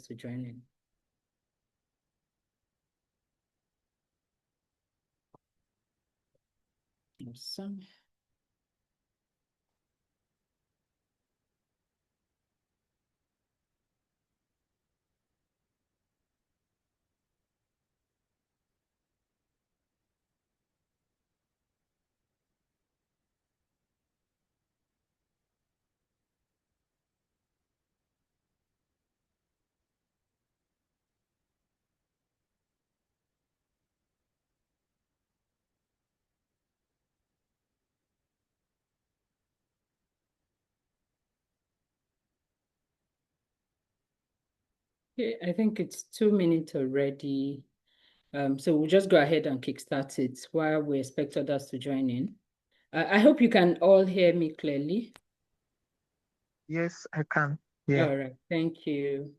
to join in. Awesome. Okay, I think it's 2 minutes already. So we'll just go ahead and kickstart it while we expect others to join in. I hope you can all hear me clearly. Yes, I can. Yeah. All right, thank you.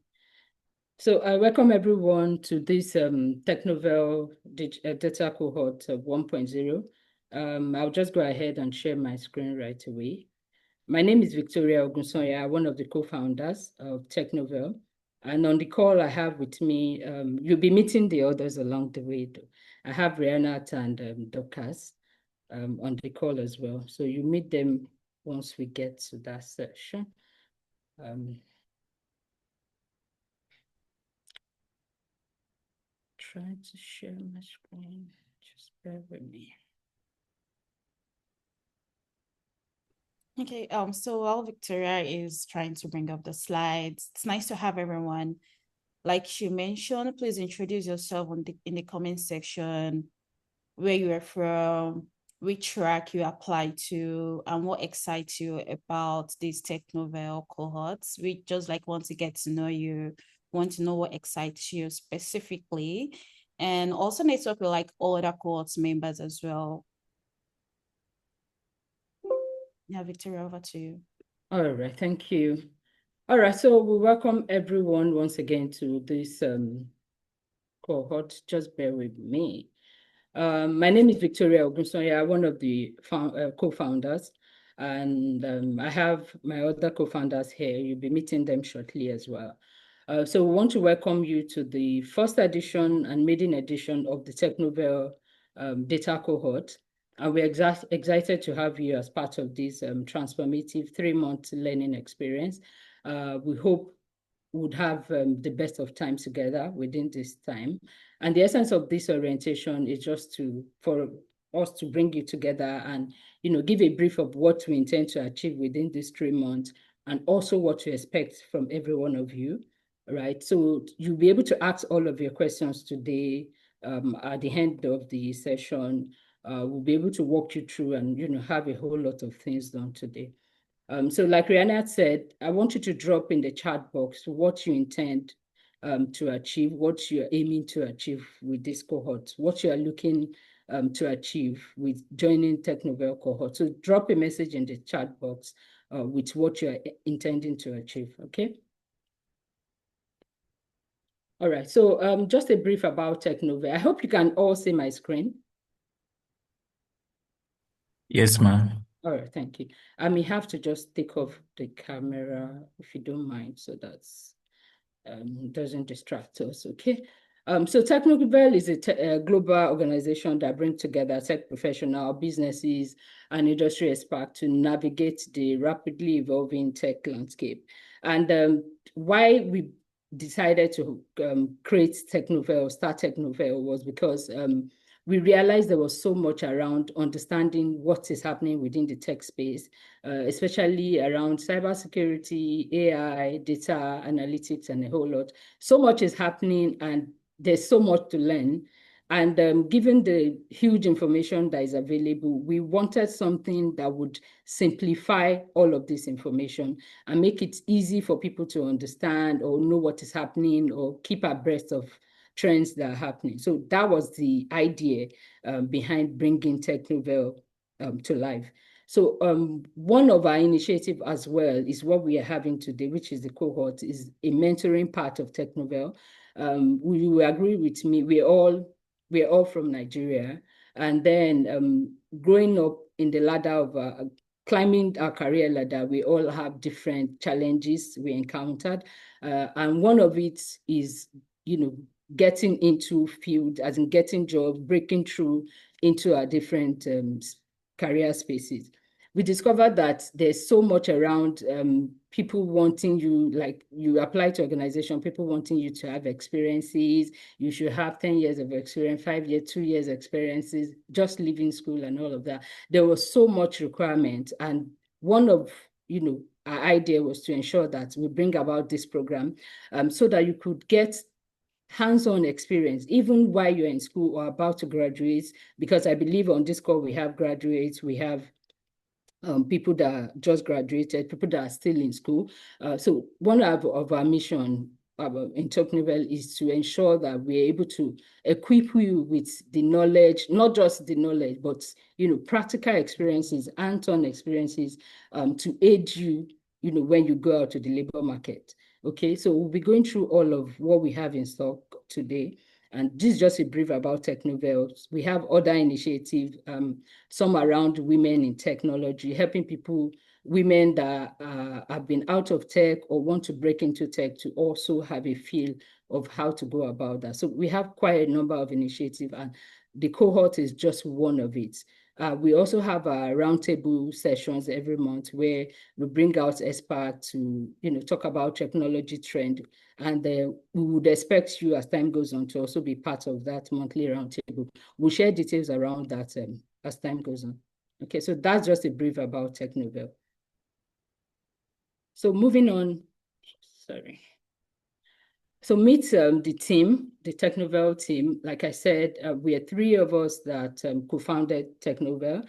So I welcome everyone to this TechNovelle Data Cohort 1.0. I'll just go ahead and share my screen right away. My name is Victoria Ogunsoya, one of the co-founders of TechNovelle. And on the call I have with me, you'll be meeting the others along the way. I have Rihanna and Dorcas on the call as well. So you meet them once we get to that section. Trying to share my screen, just bear with me. Okay, so while Victoria is trying to bring up the slides, it's nice to have everyone. Like she mentioned, please introduce yourself in the comment section, where you are from, which track you apply to, and what excites you about these TechNovelle cohorts. We just want to get to know you, want to know what excites you specifically, and also network with all other cohorts members as well. Yeah, Victoria, over to you. All right, thank you. All right, so we welcome everyone once again to this cohort. Just bear with me. My name is Victoria Ogunsoya, one of the co-founders, and I have my other co-founders here. You'll be meeting them shortly as well. So we want to welcome you to the first edition and maiden edition of the TechNovelle Data Cohort. And we're excited to have you as part of this transformative 3-month learning experience. We hope would have the best of time together within this time. And the essence of this orientation is just for us to bring you together and give a brief of what we intend to achieve within these 3 months, and also what to expect from every one of you, right? So you'll be able to ask all of your questions today at the end of the session. We'll be able to walk you through and have a whole lot of things done today. So like Rihanna said, I want you to drop in the chat box what you intend to achieve, what you're aiming to achieve with this cohort, what you are looking to achieve with joining TechNovelle cohort. So drop a message in the chat box with what you're intending to achieve, okay? All right, so just a brief about TechNovelle. I hope you can all see my screen. Yes, ma'am. All right, thank you. I may have to just take off the camera if you don't mind, so that's doesn't distract us, okay? So TechNovelle is a global organization that brings together tech professionals, businesses, and industry experts to navigate the rapidly evolving tech landscape. And why we decided to create TechNovelle, start TechNovelle, was because we realized there was so much around understanding what is happening within the tech space, especially around cybersecurity, AI, data analytics, and a whole lot. So much is happening, and there's so much to learn. And given the huge information that is available, we wanted something that would simplify all of this information and make it easy for people to understand or know what is happening or keep abreast of trends that are happening. So that was the idea behind bringing TechNovelle to life. So one of our initiatives as well is what we are having today, which is the cohort, is a mentoring part of TechNovelle. You will agree with me, we're all from Nigeria. And then growing up in the ladder of climbing our career ladder, we all have different challenges we encountered. And one of it is, getting into field, as in getting jobs, breaking through into our different career spaces. We discovered that there's so much around people wanting you, like you apply to organization, people wanting you to have experiences. You should have 10 years of experience, 5 years, 2 years experiences, just leaving school and all of that. There was so much requirement. And one of, our idea was to ensure that we bring about this program so that you could get hands-on experience, even while you're in school or about to graduate, because I believe on this call we have graduates, we have people that just graduated, people that are still in school. So one of our mission in TechNovelle is to ensure that we're able to equip you with the knowledge, not just the knowledge, but practical experiences, hands-on experiences to aid you, when you go out to the labor market. Okay, so we'll be going through all of what we have in stock today. And this is just a brief about TechNovelle. We have other initiatives, some around women in technology, helping people, women that have been out of tech or want to break into tech to also have a feel of how to go about that. So we have quite a number of initiatives, and the cohort is just one of it. We also have our roundtable sessions every month where we bring out experts to, talk about technology trend. And we would expect you, as time goes on, to also be part of that monthly roundtable. We'll share details around that as time goes on. Okay, so that's just a brief about TechNovelle. So moving on, sorry. So meet the team, the TechNovelle team. Like I said, we are 3 of us that co-founded TechNovelle.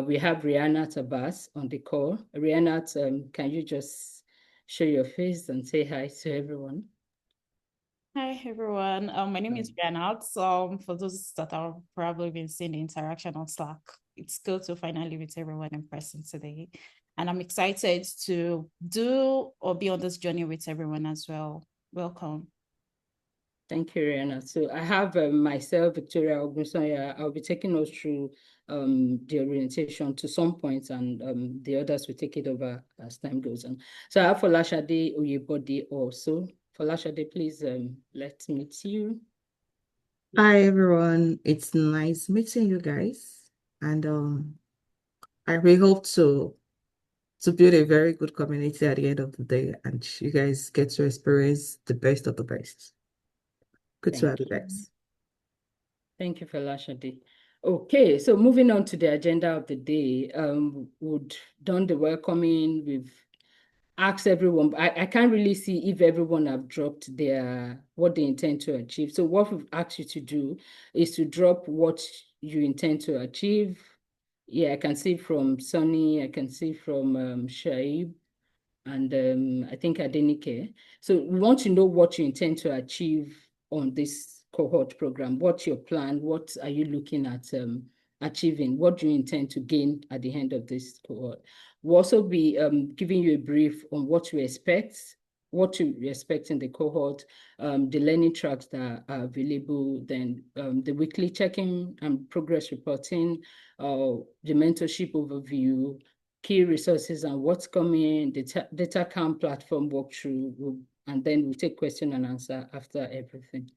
We have Rihanna Tabas on the call. Rihanna, can you just show your face and say hi to everyone? Hi, everyone. My name is Rihanna. For those that have probably been seeing the interaction on Slack, it's good to finally meet everyone in person today. And I'm excited to do or be on this journey with everyone as well. Welcome. Thank you, Rihanna. So I have myself, Victoria Ogunsoya. I'll be taking us through the orientation to some points, and the others will take it over as time goes on. So I have Folashade Oyebode also. Folashade, please let's meet you. Hi, everyone. It's nice meeting you guys. And I really hope to build a very good community at the end of the day, and you guys get to experience the best of the best. Good to have you guys. Thank you, Folashade. Okay, so moving on to the agenda of the day, we've done the welcoming, we've asked everyone. I can't really see if everyone have dropped what they intend to achieve. So what we've asked you to do is to drop what you intend to achieve. Yeah, I can see from Sunny, I can see from Shaib, and I think Adenike. So we want to know what you intend to achieve on this cohort program. What's your plan? What are you looking at achieving? What do you intend to gain at the end of this cohort? We'll also be giving you a brief on what to expect in the cohort, the learning tracks that are available, then the weekly check-in and progress reporting, the mentorship overview, key resources and what's coming, the DataCamp platform walkthrough, and then we'll take question and answer after everything.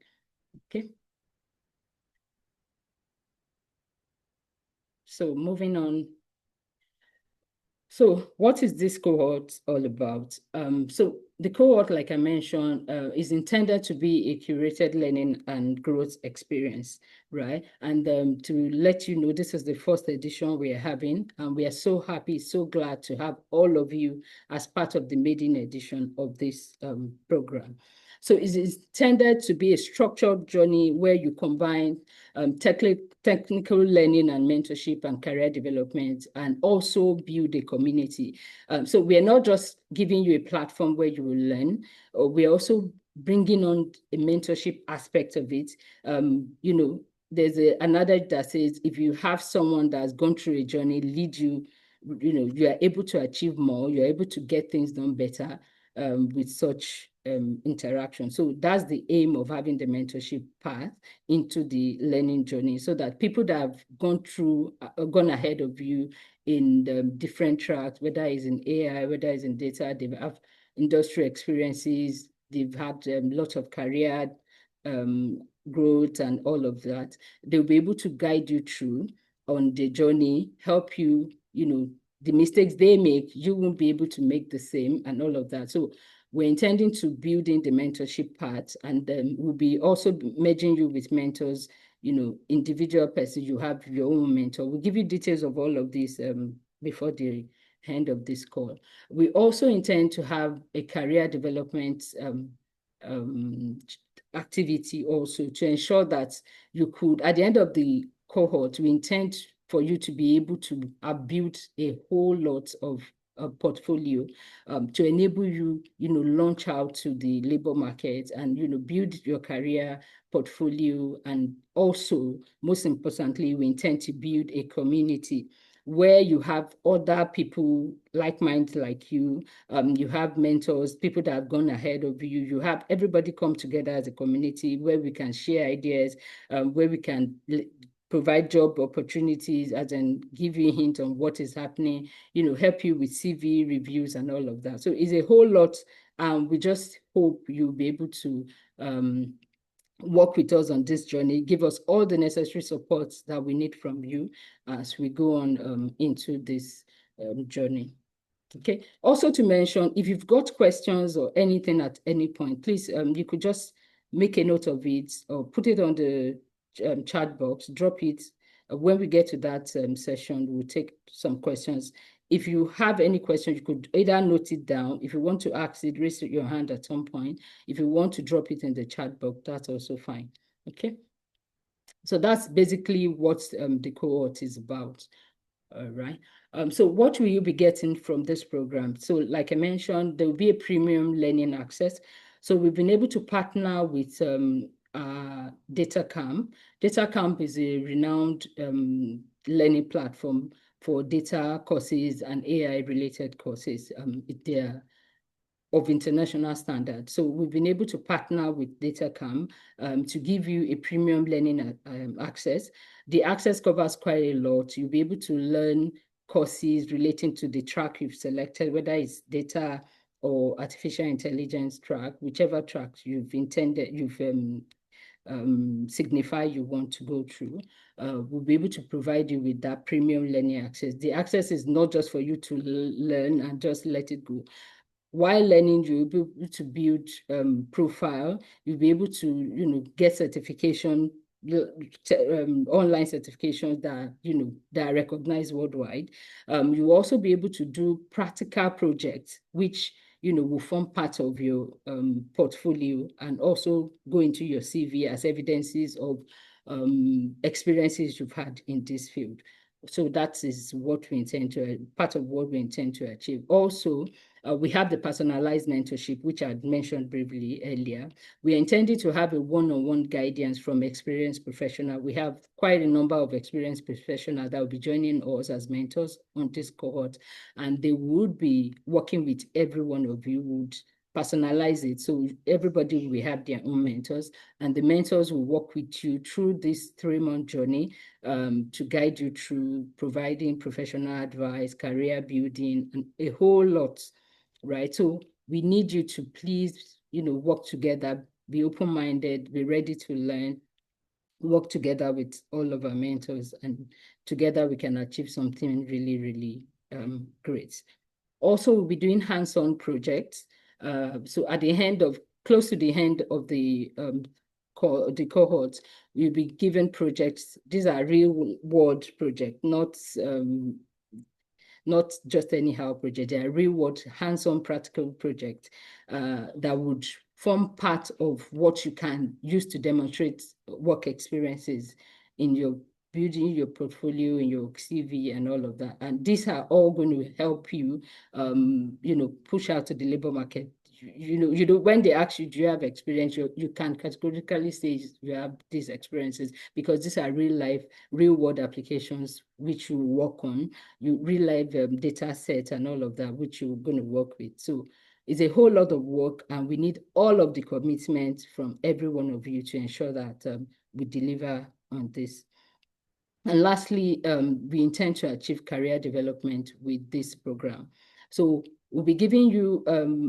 Okay. So moving on. So what is this cohort all about? So the cohort, like I mentioned, is intended to be a curated learning and growth experience, right? And to let you know, this is the first edition we are having, and we are so happy, so glad to have all of you as part of the maiden edition of this program. So it's intended to be a structured journey where you combine technical learning and mentorship and career development, and also build a community. So we are not just giving you a platform where you will learn, we're also bringing on a mentorship aspect of it. There's another that says, if you have someone that's gone through a journey, lead you, you are able to achieve more, you're able to get things done better. with such interaction. So that's the aim of having the mentorship path into the learning journey, so that people that have gone ahead of you in the different tracks, whether it's in AI, whether it's in data, they have industry experiences, they've had lots of career growth and all of that. They'll be able to guide you through on the journey, help you, the mistakes they make, you won't be able to make the same and all of that. So we're intending to build in the mentorship part, and then we'll be also merging you with mentors, individual person, you have your own mentor. We'll give you details of all of this before the end of this call. We also intend to have a career development activity also, to ensure that you could, at the end of the cohort, we intend for you to be able to build a whole lot of portfolio to enable you, launch out to the labor market and, build your career portfolio. And also, most importantly, we intend to build a community where you have other people like-minded like you, you have mentors, people that have gone ahead of you, you have everybody come together as a community where we can share ideas, where we can provide job opportunities, as in give you a hint on what is happening, help you with CV reviews and all of that. So it's a whole lot. We just hope you'll be able to work with us on this journey, give us all the necessary support that we need from you as we go on into this journey. Okay. Also to mention, if you've got questions or anything at any point, please, you could just make a note of it or put it on the chat box, drop it. When we get to that session, we'll take some questions. If you have any questions, you could either note it down. If you want to ask it, raise your hand at some point. If you want to drop it in the chat box, that's also fine. Okay. So that's basically what the cohort is about. All right. So what will you be getting from this program? So like I mentioned, there will be a premium learning access. So we've been able to partner with DataCamp. DataCamp is a renowned learning platform for data courses and AI-related courses. They're of international standard. So we've been able to partner with DataCamp to give you a premium learning access. The access covers quite a lot. You'll be able to learn courses relating to the track you've selected, whether it's data or artificial intelligence track, whichever track you've signify you want to go through. We'll be able to provide you with that premium learning access. The access is not just for you to learn and just let it go. While learning, you'll be able to build profile. You'll be able to, get certification, online certifications that, that are recognized worldwide. You'll also be able to do practical projects, which, will form part of your portfolio and also go into your CV as evidences of experiences you've had in this field. So that is what we intend to, part of what we intend to achieve. Also, we have the personalized mentorship, which I mentioned briefly earlier. We intended to have a one-on-one guidance from experienced professionals. We have quite a number of experienced professionals that will be joining us as mentors on this cohort, and they would be working with every one of you, would personalize it. So everybody will have their own mentors, and the mentors will work with you through this 3-month journey to guide you through providing professional advice, career building, and a whole lot, right? So we need you to please, work together, be open-minded, be ready to learn, work together with all of our mentors, and together we can achieve something really, really great. Also, we'll be doing hands-on projects. So at the end of, close to the end of the cohort, we'll be given projects. These are real world projects, not just anyhow project. They are real world, hands-on practical projects that would form part of what you can use to demonstrate work experiences in your building your portfolio, in your CV and all of that. And these are all going to help you, push out to the labor market. When they ask you, do you have experience, you can categorically say you have these experiences, because these are real life, real world applications which you work on, you real life data sets and all of that, which you're going to work with. So it's a whole lot of work, and we need all of the commitment from every one of you to ensure that we deliver on this. And lastly, we intend to achieve career development with this program. So we'll be giving you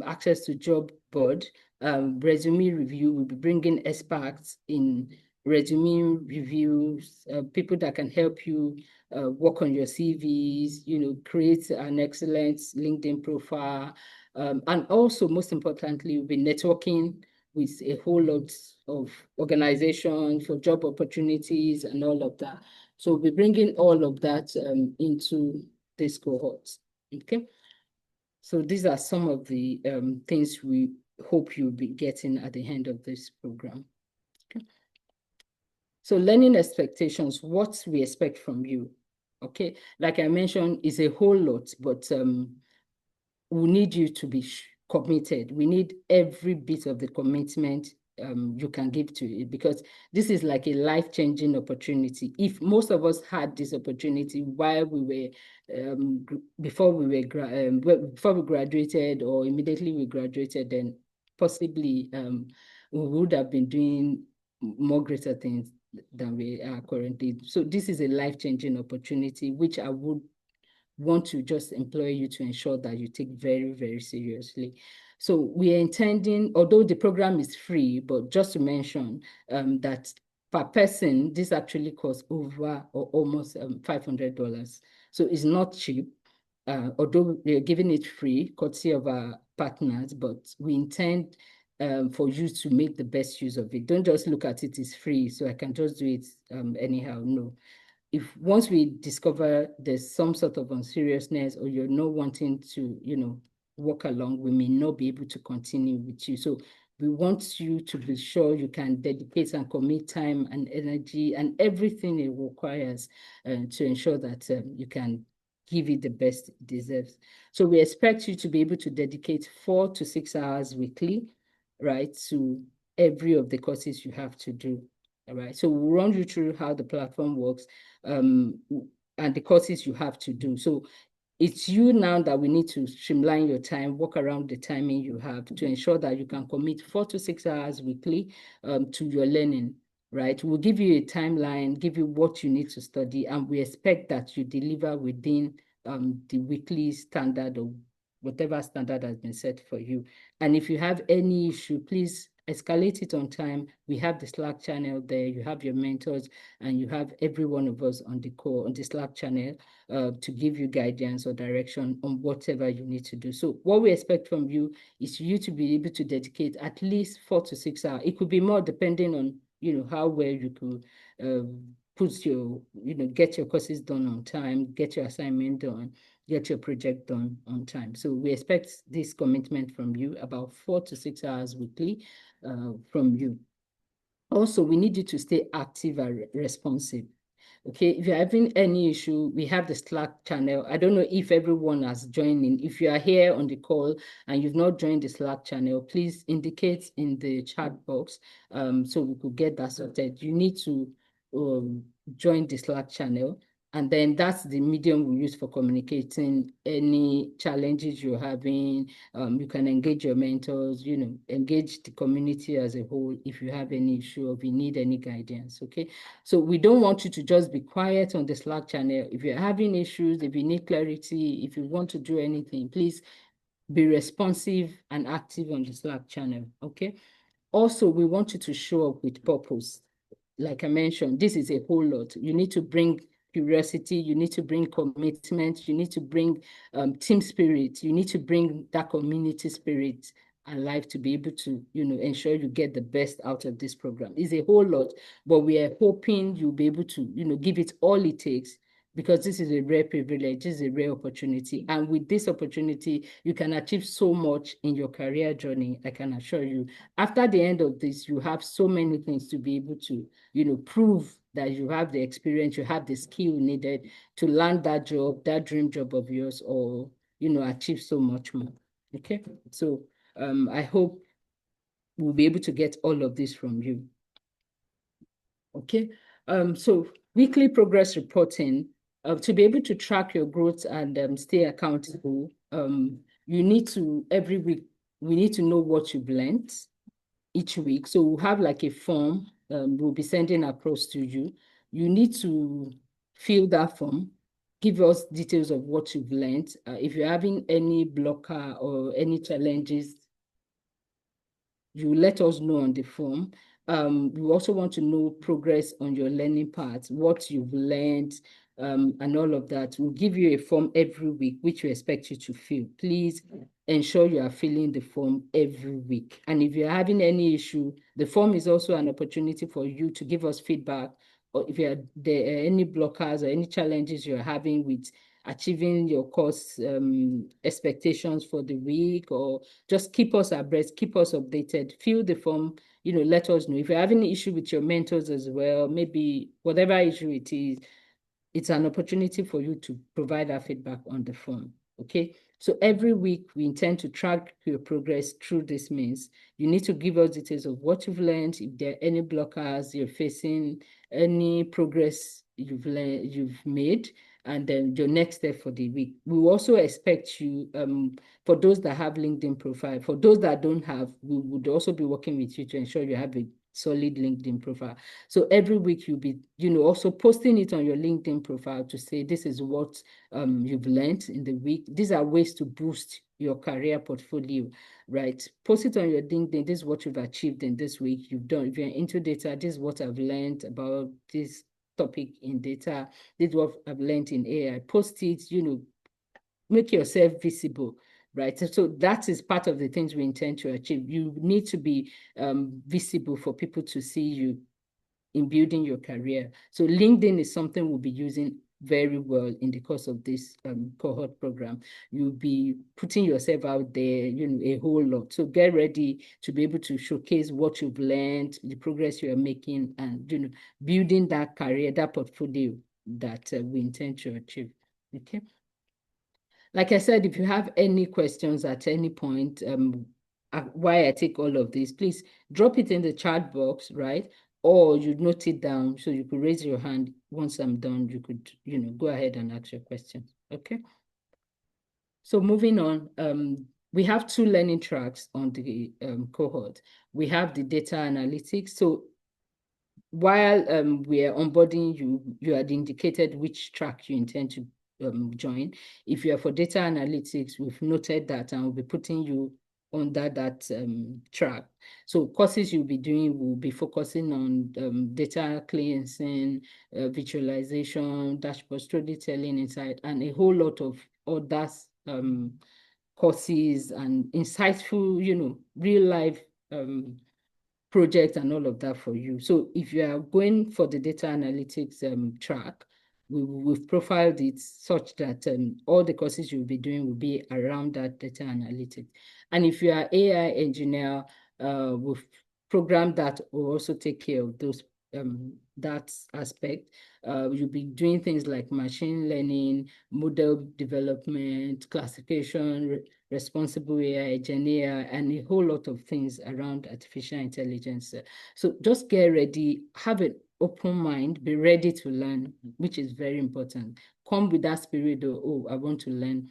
access to job board, resume review. We'll be bringing experts in resume reviews, people that can help you work on your CVs, create an excellent LinkedIn profile. And also, most importantly, we'll be networking with a whole lot of organizations for job opportunities and all of that. So we're bringing all of that into this cohort, okay? So these are some of the things we hope you'll be getting at the end of this program, okay? So learning expectations, what we expect from you, okay? Like I mentioned, is a whole lot, but we need you to be committed. We need every bit of the commitment you can give to it, because this is like a life-changing opportunity. If most of us had this opportunity while we were before we graduated, or immediately we graduated, then possibly we would have been doing more greater things than we are currently. So this is a life-changing opportunity, which I would want to just employ you to ensure that you take very, very seriously. So we are intending, although the program is free, but just to mention that per person, this actually costs over or almost $500. So it's not cheap, although we're giving it free, courtesy of our partners, but we intend for you to make the best use of it. Don't just look at it as free, so I can just do it anyhow. No. If once we discover there's some sort of unseriousness, or you're not wanting to, walk along, we may not be able to continue with you. So we want you to be sure you can dedicate and commit time and energy and everything it requires to ensure that you can give it the best it deserves. So we expect you to be able to dedicate 4 to 6 hours weekly, right, to every of the courses you have to do. All right, so we'll run you through how the platform works and the courses you have to do. So it's you now that we need to streamline your time, work around the timing you have to ensure that you can commit 4 to 6 hours weekly to your learning, right? We'll give you a timeline, give you what you need to study, and we expect that you deliver within the weekly standard or whatever standard has been set for you. And if you have any issue, please escalate it on time. We have the Slack channel there. You have your mentors, and you have every one of us on the Slack channel to give you guidance or direction on whatever you need to do. So what we expect from you is you to be able to dedicate at least 4 to 6 hours. It could be more depending on, how well you could put your, get your courses done on time, get your assignment done, get your project done on time. So we expect this commitment from you, about 4 to 6 hours weekly from you. Also, we need you to stay active and responsive. Okay, if you're having any issue, we have the Slack channel. I don't know if everyone has joined in. If you are here on the call and you've not joined the Slack channel, please indicate in the chat box so we could get that sorted. You need to join the Slack channel. And then that's the medium we use for communicating any challenges you're having. You can engage your mentors, engage the community as a whole if you have any issue or if you need any guidance, okay? So we don't want you to just be quiet on the Slack channel. If you're having issues, if you need clarity, if you want to do anything, please be responsive and active on the Slack channel, okay? Also, we want you to show up with purpose. Like I mentioned, this is a whole lot. You need to bring curiosity, you need to bring commitment, you need to bring team spirit, you need to bring that community spirit and life to be able to, ensure you get the best out of this program. It's a whole lot, but we are hoping you'll be able to, give it all it takes, because this is a rare privilege, this is a rare opportunity. And with this opportunity, you can achieve so much in your career journey, I can assure you. After the end of this, you have so many things to be able to, prove that you have the experience, you have the skill needed to land that job, that dream job of yours, or, achieve so much more, okay? So I hope we'll be able to get all of this from you, okay? So weekly progress reporting, to be able to track your growth and stay accountable, you need to every week we need to know what you've learned each week. So we'll have like a form we'll be sending across to you. You need to fill that form, give us details of what you've learned. If you're having any blocker or any challenges, you let us know on the form. We also want to know progress on your learning part, what you've learned, and all of that. We'll give you a form every week, which we expect you to fill. Please ensure you are filling the form every week. And if you're having any issue, the form is also an opportunity for you to give us feedback, or if there are any blockers or any challenges you're having with achieving your course expectations for the week, or just keep us abreast, keep us updated, fill the form, let us know. If you're having an issue with your mentors as well, maybe whatever issue it is, it's an opportunity for you to provide that feedback on the form, okay? So every week, we intend to track your progress through this means. You need to give us details of what you've learned, if there are any blockers you're facing, any progress you've made, and then your next step for the week. We will also expect you, for those that have LinkedIn profile, for those that don't have, we would also be working with you to ensure you have a solid LinkedIn profile. So every week you'll be, also posting it on your LinkedIn profile to say this is what you've learned in the week. These are ways to boost your career portfolio, right? Post it on your LinkedIn. This is what you've achieved in this week. You've done. If you're into data, this is what I've learned about this topic in data. This is what I've learned in AI. Post it, make yourself visible, right? So that is part of the things we intend to achieve. You need to be visible for people to see you in building your career. So LinkedIn is something we'll be using very well in the course of this cohort program. You'll be putting yourself out there, a whole lot. So get ready to be able to showcase what you've learned, the progress you are making, and building that career, that portfolio that we intend to achieve. Okay. Like I said, if you have any questions at any point, why I take all of this, please drop it in the chat box, right? Or you note it down, so you could raise your hand. Once I'm done, you could, go ahead and ask your questions, okay? So moving on, we have 2 learning tracks on the cohort. We have the data analytics. So while we are onboarding you, you had indicated which track you intend to join. If you are for data analytics, we've noted that and we'll be putting you under that track. So courses you'll be doing will be focusing on data cleansing, visualization, dashboard storytelling, insight, and a whole lot of other courses and insightful, real life project and all of that for you. So if you are going for the data analytics track, we've profiled it such that all the courses you'll be doing will be around that data analytics. And if you are AI engineer, we've programmed that will also take care of those that aspect. You'll be doing things like machine learning, model development, classification, responsible AI, Gen AI, and a whole lot of things around artificial intelligence. So just get ready, have an open mind, be ready to learn, which is very important. Come with that spirit of, oh, I want to learn.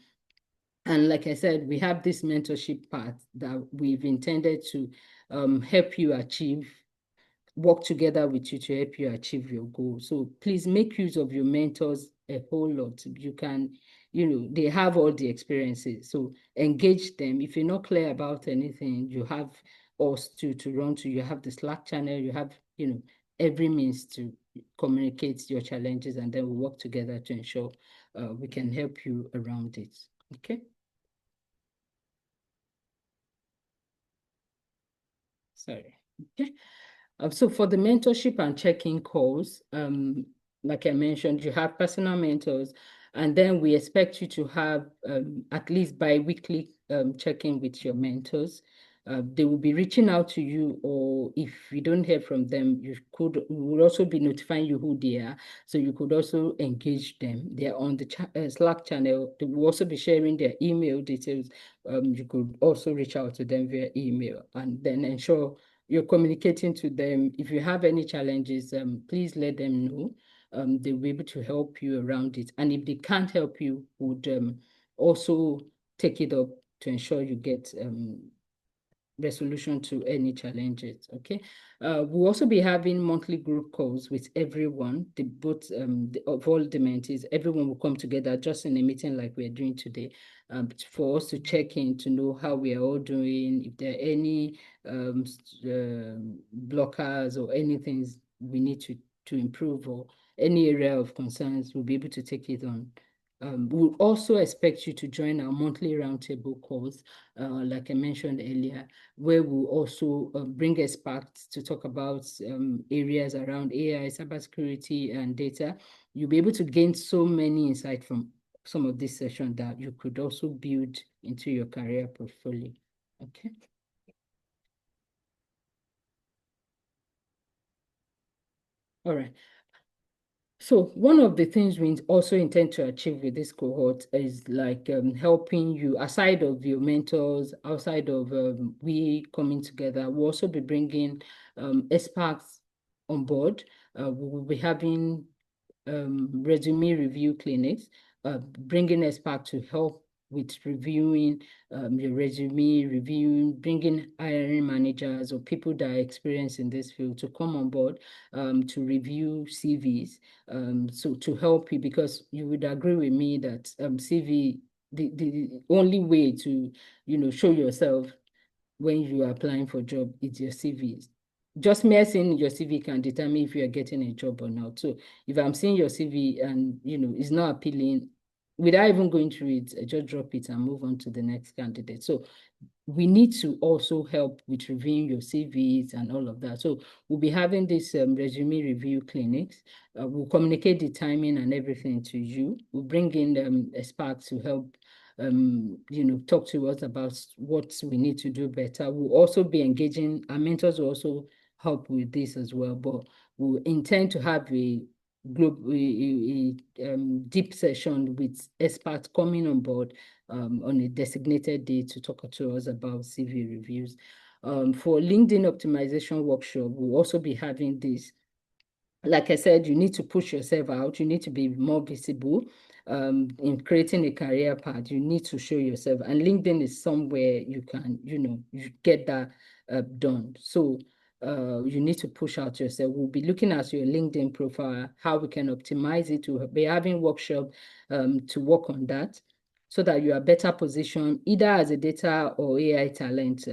And like I said, we have this mentorship part that we've intended to help you achieve, work together with you to help you achieve your goal. So please make use of your mentors a whole lot. You can, they have all the experiences. So engage them. If you're not clear about anything, you have us to run to. You have the Slack channel. You have, every means to communicate your challenges, and then we'll work together to ensure we can help you around it. Okay. Sorry. Okay. So for the mentorship and check-in calls, like I mentioned, you have personal mentors, and then we expect you to have at least bi-weekly check-in with your mentors. They will be reaching out to you, or if you don't hear from them, we will also be notifying you who they are, so you could also engage them. They are on the Slack channel. They will also be sharing their email details. You could also reach out to them via email, and then ensure you're communicating to them. If you have any challenges, please let them know. They'll be able to help you around it. And if they can't help you, would also take it up to ensure you get resolution to any challenges. Okay. We'll also be having monthly group calls with everyone, of all the mentees. Everyone will come together just in a meeting like we're doing today, for us to check in to know how we are all doing, if there are any blockers or anything we need to improve, or any area of concerns, we'll be able to take it on. We'll also expect you to join our monthly roundtable calls, like I mentioned earlier, where we'll also bring experts to talk about areas around AI, cybersecurity, and data. You'll be able to gain so many insights from some of this session that you could also build into your career portfolio. Okay. All right. So one of the things we also intend to achieve with this cohort is like helping you, aside of your mentors, outside of we coming together, we'll also be bringing experts on board. We will be having resume review clinics, bringing experts to help with reviewing your resume, bringing hiring managers or people that are experienced in this field to come on board to review CVs. So to help you, because you would agree with me that CV, the only way to, show yourself when you are applying for a job is your CV. Just mere seeing your CV can determine if you are getting a job or not. So if I'm seeing your CV and, it's not appealing, without even going through it, I just drop it and move on to the next candidate. So we need to also help with reviewing your CVs and all of that. So we'll be having this resume review clinics. We'll communicate the timing and everything to you. We'll bring in experts to help talk to us about what we need to do better. We'll also be engaging, our mentors will also help with this as well, but we'll intend to have a deep session with experts coming on board on a designated day to talk to us about CV reviews. For LinkedIn optimization workshop, we'll also be having this. Like I said, you need to push yourself out. You need to be more visible in creating a career path. You need to show yourself. And LinkedIn is somewhere you can, you get that done. So you need to push out yourself. We'll be looking at your LinkedIn profile, how we can optimize it. We'll be having workshop to work on that so that you are better positioned either as a data or AI talent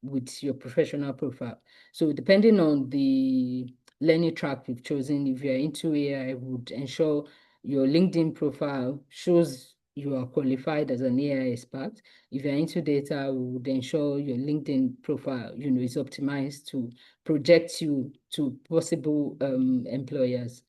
with your professional profile. So depending on the learning track you've chosen, if you're into AI, would ensure your LinkedIn profile shows you are qualified as an AI expert. If you're into data, we would ensure your LinkedIn profile, is optimized to project you to possible employers,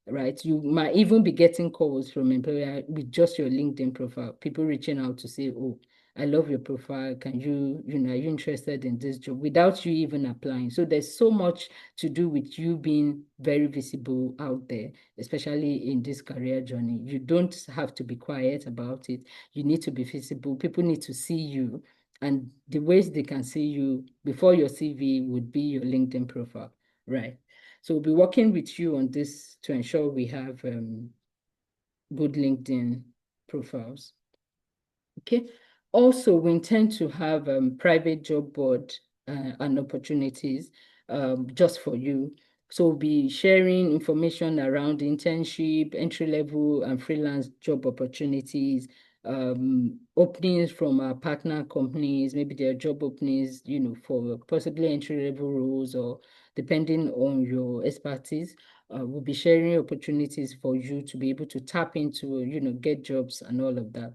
right? You might even be getting calls from employer with just your LinkedIn profile, people reaching out to say, oh, I love your profile. Can you, are you interested in this job without you even applying? So there's so much to do with you being very visible out there, especially in this career journey. You don't have to be quiet about it. You need to be visible. People need to see you. And the ways they can see you before your CV would be your LinkedIn profile, right? So we'll be working with you on this to ensure we have good LinkedIn profiles. Okay. Also, we intend to have private job board and opportunities just for you. So we'll be sharing information around internship, entry-level and freelance job opportunities, openings from our partner companies, maybe there are job openings, for possibly entry-level roles or depending on your expertise. We'll be sharing opportunities for you to be able to tap into, get jobs and all of that.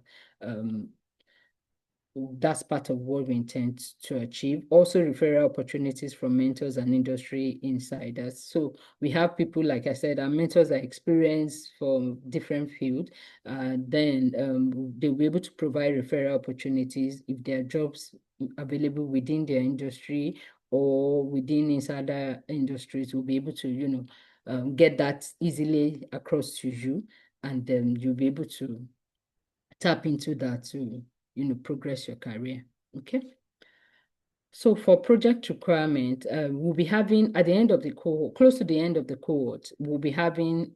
That's part of what we intend to achieve. Also, referral opportunities from mentors and industry insiders. So we have people, like I said, our mentors are experienced from different fields. Then they'll be able to provide referral opportunities if there are jobs available within their industry or within insider industries. We'll be able to, get that easily across to you, and then you'll be able to tap into that to progress your career. Okay. So for project requirement, we'll be having at the end of the cohort, close to the end of the cohort, we'll be having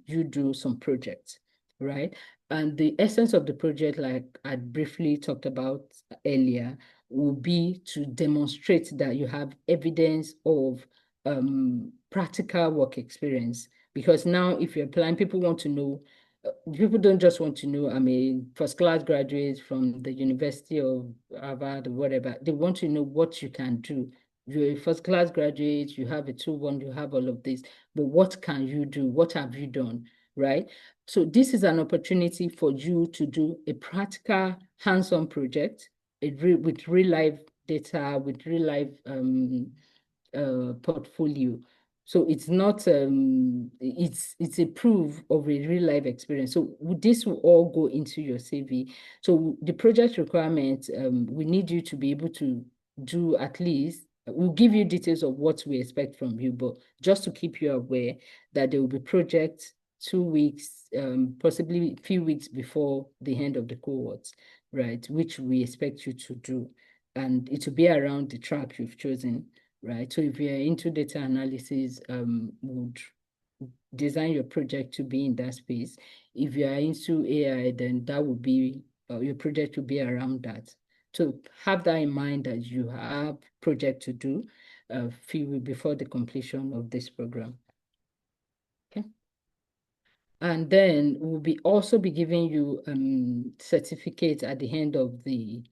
you do some projects, right? And the essence of the project, like I briefly talked about earlier, will be to demonstrate that you have evidence of practical work experience. Because now if you're applying, people want to know, people don't just want to know, I'm a first-class graduate from the University of Harvard or whatever. They want to know what you can do. You're a first-class graduate, you have a 2-1, you have all of this, but what can you do? What have you done, right? So this is an opportunity for you to do a practical hands-on project with real-life data, with real-life portfolio. So it's not, it's a proof of a real life experience. So this will all go into your CV. So the project requirement, we need you to be able to do at least, we'll give you details of what we expect from you, but just to keep you aware that there will be projects 2 weeks, possibly a few weeks before the end of the cohort, right? Which we expect you to do. And it will be around the track you've chosen. Right. So if you're into data analysis, would design your project to be in that space. If you are into AI, then that would be your project will be around that. So have that in mind that you have project to do few weeks before the completion of this program. Okay. And then we'll also be giving you certificate at the end of the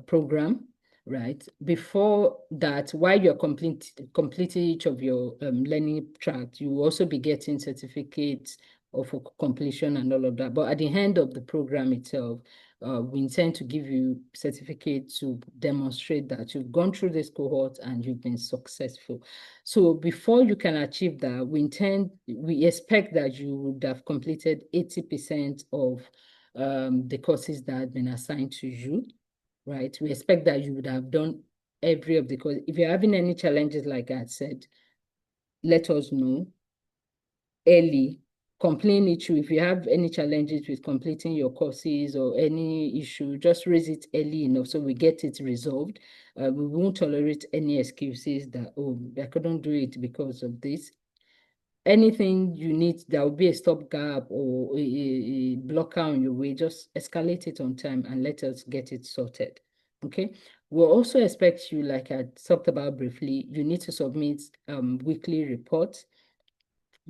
program. Right. Before that, while you're completing each of your learning tracks, you will also be getting certificates of completion and all of that. But at the end of the program itself, we intend to give you certificates to demonstrate that you've gone through this cohort and you've been successful. So before you can achieve that, we expect that you would have completed 80% of the courses that have been assigned to you. Right? We expect that you would have done every of the courses. If you're having any challenges, like I said, let us know early. Complain issue. If you have any challenges with completing your courses or any issue, just raise it early enough so we get it resolved. We won't tolerate any excuses that, oh, I couldn't do it because of this. Anything you need, there will be a stopgap or a blocker on your way, just escalate it on time and let us get it sorted. Okay. We'll also expect you, like I talked about briefly, you need to submit weekly reports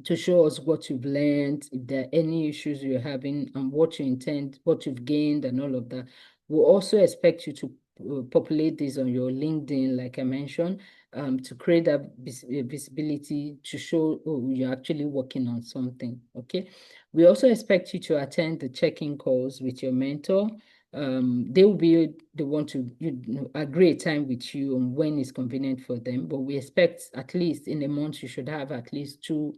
to show us what you've learned, if there are any issues you're having, and what you intend, what you've gained, and all of that. We'll also expect you to populate this on your LinkedIn, like I mentioned, to create that visibility to show, oh, you're actually working on something, okay? We also expect you to attend the check-in calls with your mentor. They will be the one to agree a time with you on when it's convenient for them, but we expect at least in a month you should have at least 2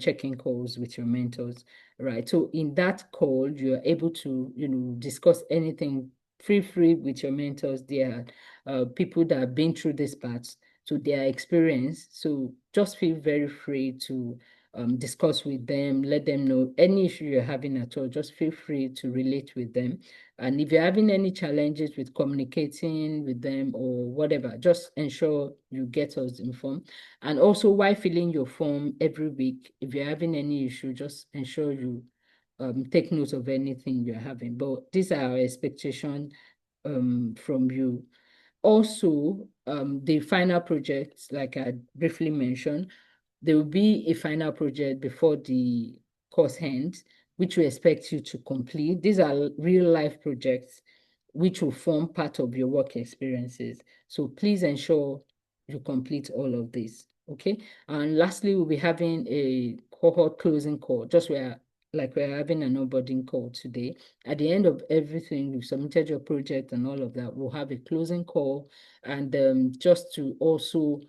check-in calls with your mentors, right? So in that call, you're able to, discuss anything free with your mentors. They are people that have been through this path, so they are experienced. So just feel very free to discuss with them, let them know any issue you're having at all, just feel free to relate with them. And if you're having any challenges with communicating with them or whatever, just ensure you get us informed. And also, while filling your form every week, if you're having any issue, just ensure you take note of anything you're having. But these are our expectations from you. Also, the final projects, like I briefly mentioned, there will be a final project before the course ends, which we expect you to complete. These are real life projects which will form part of your work experiences. So please ensure you complete all of this, okay? And lastly, we'll be having a cohort closing call, just like we're having an onboarding call today. At the end of everything, you've submitted your project and all of that, we'll have a closing call. And just to also,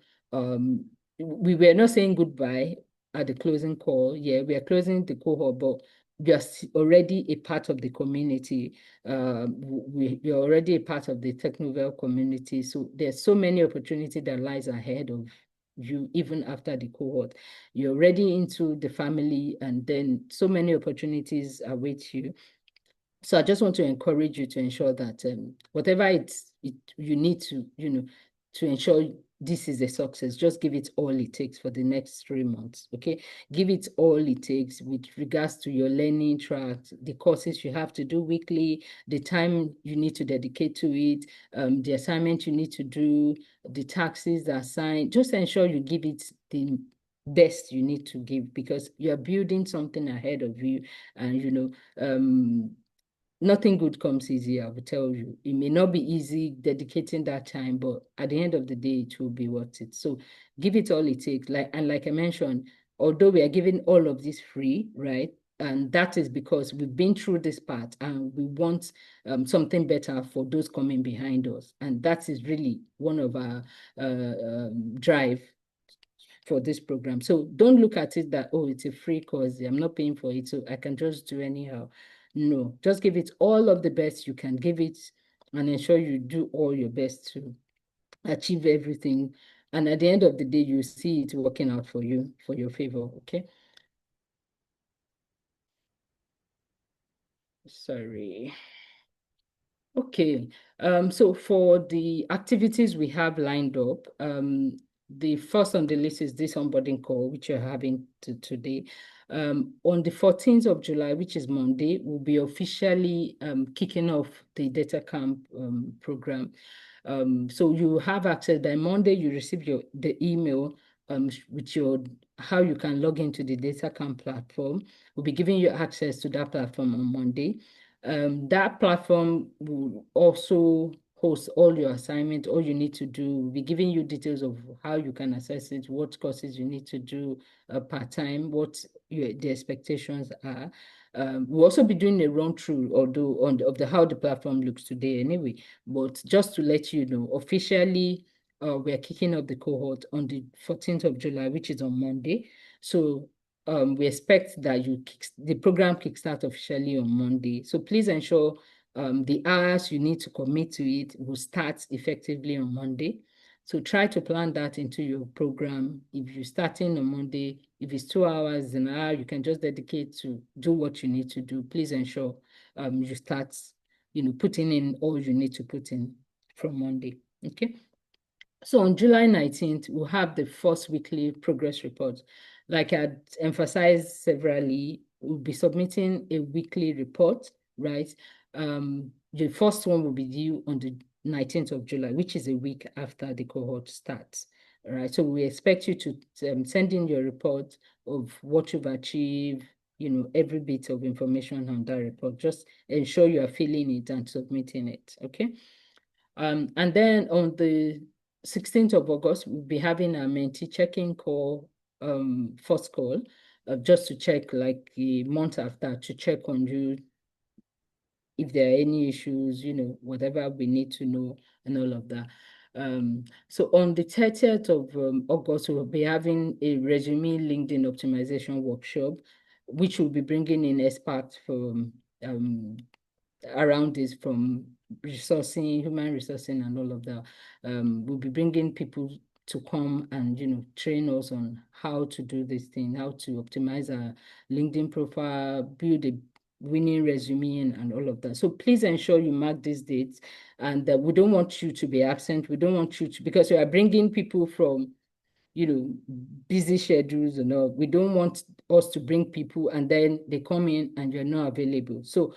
we were not saying goodbye at the closing call. Yeah, we are closing the cohort, but we are already a part of the community. We are already a part of the TechNovelle community. So there's so many opportunities that lies ahead of you, even after the cohort. You're already into the family, and then so many opportunities await you. So I just want to encourage you to ensure that whatever you need to, to ensure this is a success. Just give it all it takes for the next 3 months, okay? Give it all it takes with regards to your learning track, the courses you have to do weekly, the time you need to dedicate to it, the assignment you need to do, the taxes assigned. Just ensure you give it the best you need to give, because you're building something ahead of you, and nothing good comes easy, I will tell you. It may not be easy dedicating that time, but at the end of the day, it will be worth it. So give it all it takes. Like I mentioned, although we are giving all of this free, right? And that is because we've been through this part and we want something better for those coming behind us. And that is really one of our drive for this program. So don't look at it that, oh, it's a free course, I'm not paying for it, so I can just do anyhow. No, just give it all of the best you can give it and ensure you do all your best to achieve everything. And at the end of the day, you see it working out for you, for your favor, okay? Sorry. Okay, so for the activities we have lined up, the first on the list is this onboarding call, which you're having today. On the 14th of July, which is Monday, we'll be officially kicking off the DataCamp program. So you have access by Monday, you receive the email with how you can log into the DataCamp platform. We'll be giving you access to that platform on Monday. That platform will also host all your assignments. All you need to do, we'll be giving you details of how you can access it, what courses you need to do part-time, what the expectations are. We'll also be doing a run-through of how the platform looks today anyway. But just to let you know, officially, we're kicking off the cohort on the 14th of July, which is on Monday. So we expect that the program kickstart officially on Monday. So please ensure the hours you need to commit to it will start effectively on Monday. So try to plan that into your program. If you're starting on Monday, if it's 2 hours, an hour, you can just dedicate to do what you need to do. Please ensure you start, putting in all you need to put in from Monday, okay? So on July 19th, we'll have the first weekly progress report. Like I emphasized severally, we'll be submitting a weekly report, right? The first one will be due on the 19th of July, which is a week after the cohort starts, right? So we expect you to send in your report of what you've achieved, every bit of information on that report. Just ensure you are filling it and submitting it, okay? And then on the 16th of August, we'll be having a mentee check-in call, first call, just to check like a month after, to check on you, if there are any issues, whatever we need to know and all of that. So on the 30th of August, we'll be having a resume LinkedIn optimization workshop, which will be bringing in experts from around this, from resourcing, human resourcing and all of that. We'll be bringing people to come and, train us on how to do this thing, how to optimize our LinkedIn profile, build a winning resume and all of that. So please ensure you mark these dates, and we don't want you to be absent. We don't want you to, because we are bringing people from, busy schedules and all. We don't want us to bring people and then they come in and you're not available. So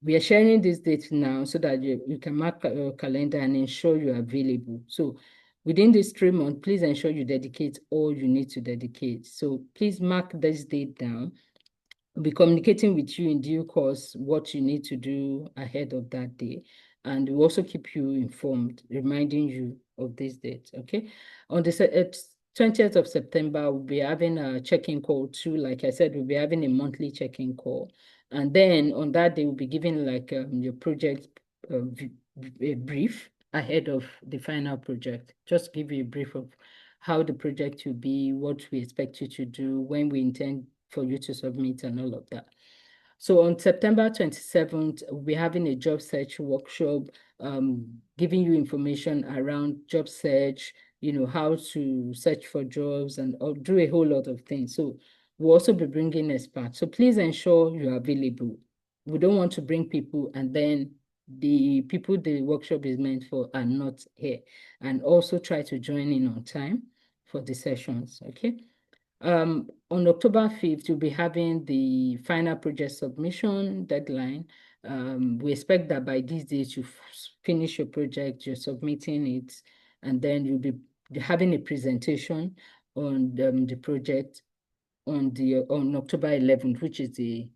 we are sharing these dates now so that you can mark your calendar and ensure you're available. So within this 3 months, please ensure you dedicate all you need to dedicate. So please mark this date down. We'll be communicating with you in due course what you need to do ahead of that day. And we'll also keep you informed, reminding you of this date, okay? On the 20th of September, we'll be having a check-in call too. Like I said, we'll be having a monthly check-in call. And then on that day, we'll be giving like your project a brief ahead of the final project. Just give you a brief of how the project will be, what we expect you to do, when we intend for you to submit and all of that. So on September 27th, we'll be having a job search workshop, giving you information around job search, how to search for jobs and do a whole lot of things. So we'll also be bringing experts. So please ensure you're available. We don't want to bring people and then the people the workshop is meant for are not here, and also try to join in on time for the sessions, okay? On October 5th, you'll be having the final project submission deadline. We expect that by this date, you finish your project, you're submitting it, and then you'll be having a presentation on the project on October 11th, which is the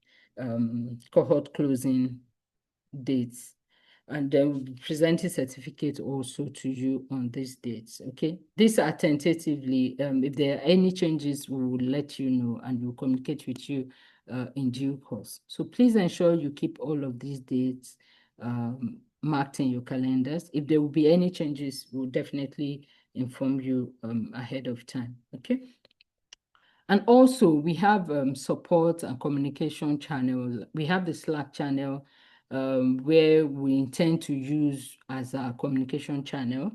cohort closing dates. And then we'll be presenting certificate also to you on these dates, okay? These are tentatively. If there are any changes, we will let you know and we'll communicate with you in due course. So please ensure you keep all of these dates marked in your calendars. If there will be any changes, we'll definitely inform you ahead of time, okay? And also, we have support and communication channels. We have the Slack channel where we intend to use as our communication channel.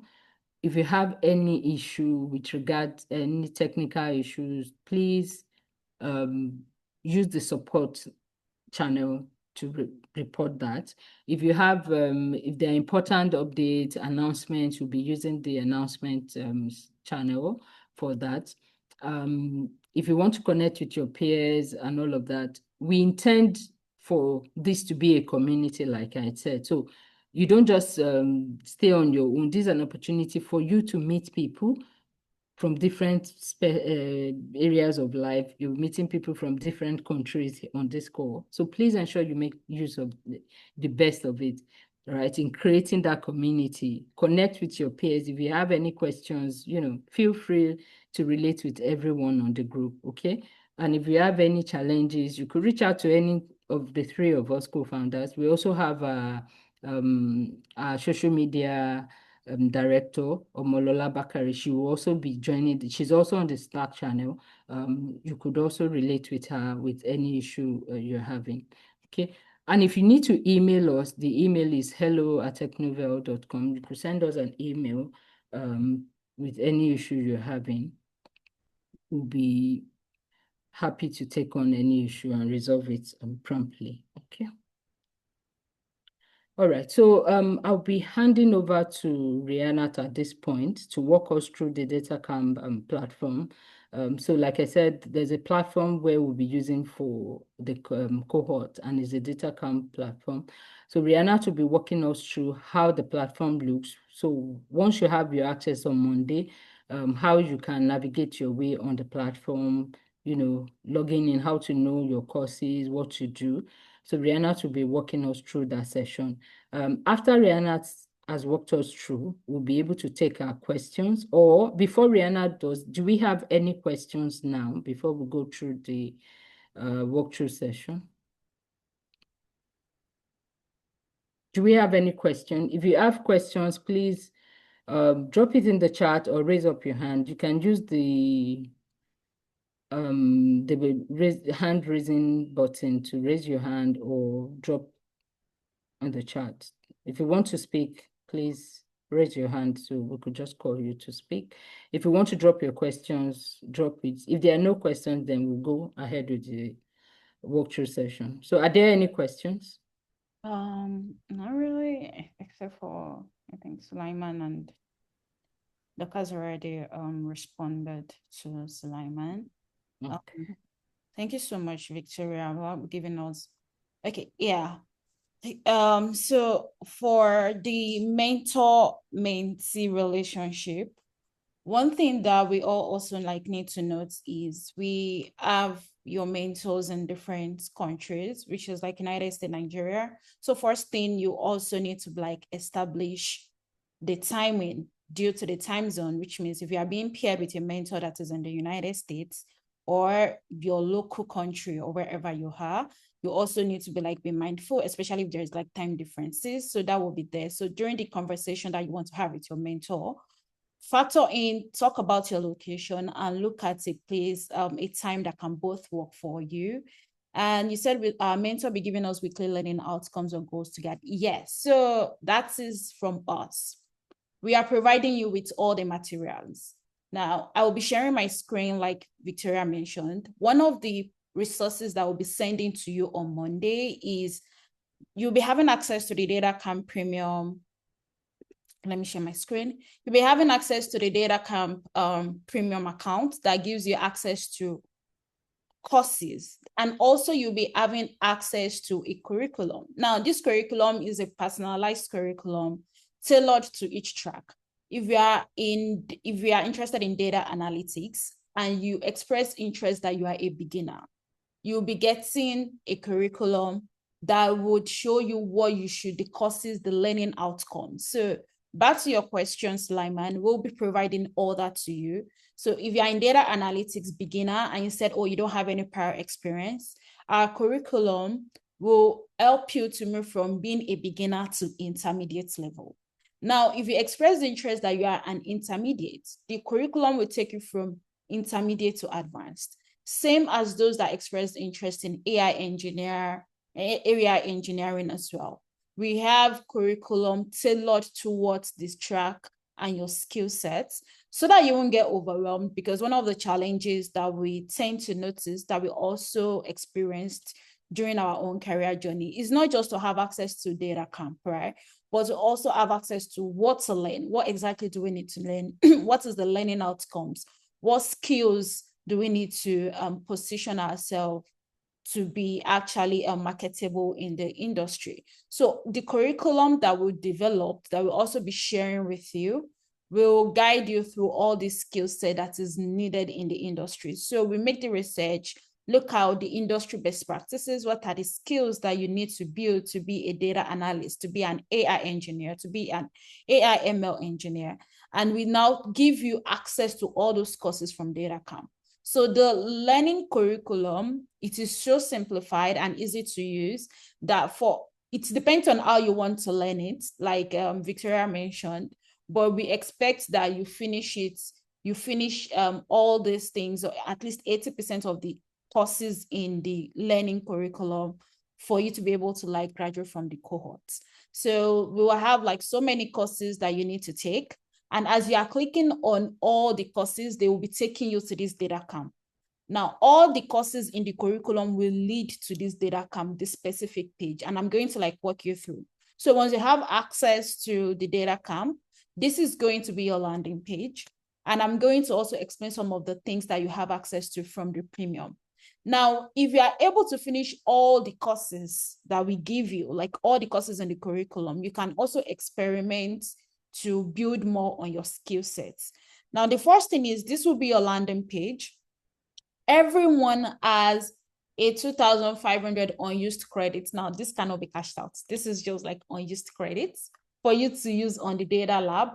If you have any issue with regard to any technical issues, please use the support channel to report that. If you have, if there are important updates, announcements, you'll be using the announcement channel for that. If you want to connect with your peers and all of that, we intend for this to be a community, like I said. So you don't just stay on your own. This is an opportunity for you to meet people from different areas of life. You're meeting people from different countries on this call. So please ensure you make use of the best of it, right? In creating that community, connect with your peers. If you have any questions, feel free to relate with everyone on the group, okay? And if you have any challenges, you could reach out to any of the three of us co-founders. We also have our social media director, Omolola Bakari. She will also be joining. She's also on the Slack channel. You could also relate with her with any issue you're having. Okay. And if you need to email us, the email is hello@technovelle.com. You could send us an email with any issue you're having. We'll be happy to take on any issue and resolve it promptly. Okay. All right, so I'll be handing over to Rihanna at this point to walk us through the DataCamp platform. So like I said, there's a platform where we'll be using for the cohort, and it's a DataCamp platform. So Rihanna will be walking us through how the platform looks. So once you have your access on Monday, how you can navigate your way on the platform, logging in, how to know your courses, what to do. So Rihanna will be walking us through that session. After Rihanna has walked us through, we'll be able to take our questions. Or before Rihanna does, do we have any questions now before we go through the walkthrough session? Do we have any question? If you have questions, please drop it in the chat or raise up your hand. You can use the hand raising button to raise your hand or drop on the chat. If you want to speak, please raise your hand so we could just call you to speak. If you want to drop your questions, drop it. If there are no questions, then we'll go ahead with the walkthrough session. So are there any questions? Not really, except for I think Sulaiman and Daka's already responded to Sulaiman. Okay. Thank you so much, Victoria, for giving us. Okay, yeah. So for the mentor-mentee relationship, one thing that we all also need to note is we have your mentors in different countries, which is like United States, Nigeria. So first thing, you also need to establish the timing due to the time zone, which means if you are being paired with a mentor that is in the United States or your local country or wherever you are, you also need to be mindful, especially if there's time differences. So that will be there. So during the conversation that you want to have with your mentor, factor in, talk about your location and look at a place, a time that can both work for you. And you said with our mentor be giving us weekly learning outcomes or goals to get. Yes, so that is from us. We are providing you with all the materials. Now, I will be sharing my screen like Victoria mentioned. One of the resources that I will be sending to you on Monday is you'll be having access to the DataCamp Premium. Let me share my screen. You'll be having access to the DataCamp Premium account that gives you access to courses, and also you'll be having access to a curriculum. Now, this curriculum is a personalized curriculum tailored to each track. If you are interested in data analytics and you express interest that you are a beginner, you'll be getting a curriculum that would show you what you should, the courses, the learning outcomes. So back to your question, Sulaiman, we'll be providing all that to you. So if you're in data analytics beginner and you said, oh, you don't have any prior experience, our curriculum will help you to move from being a beginner to intermediate level. Now, if you express the interest that you are an intermediate, the curriculum will take you from intermediate to advanced. Same as those that express interest in AI engineering as well. We have curriculum tailored towards this track and your skill sets so that you won't get overwhelmed, because one of the challenges that we tend to notice that we also experienced during our own career journey is not just to have access to DataCamp, right? But to also have access to what to learn. What exactly do we need to learn? What is the learning outcomes? What skills do we need to position ourselves to be actually marketable in the industry? So the curriculum that we developed, that we'll also be sharing with you, will guide you through all the skill set that is needed in the industry. So we make the research, look out the industry best practices, what are the skills that you need to build to be a data analyst, to be an AI engineer, to be an AI ML engineer. And we now give you access to all those courses from DataCamp. So the learning curriculum, it is so simplified and easy to use that it depends on how you want to learn it, like Victoria mentioned, but we expect that you finish all these things, or at least 80% of the courses in the learning curriculum for you to be able to graduate from the cohorts. So we will have so many courses that you need to take. And as you are clicking on all the courses, they will be taking you to this DataCamp. Now, all the courses in the curriculum will lead to this DataCamp, this specific page. And I'm going to walk you through. So once you have access to the DataCamp, this is going to be your landing page. And I'm going to also explain some of the things that you have access to from the premium. Now, if you are able to finish all the courses that we give you, all the courses in the curriculum, you can also experiment to build more on your skill sets. Now, the first thing is this will be your landing page. Everyone has a 2,500 unused credits. Now, this cannot be cashed out. This is just unused credits for you to use on the data lab.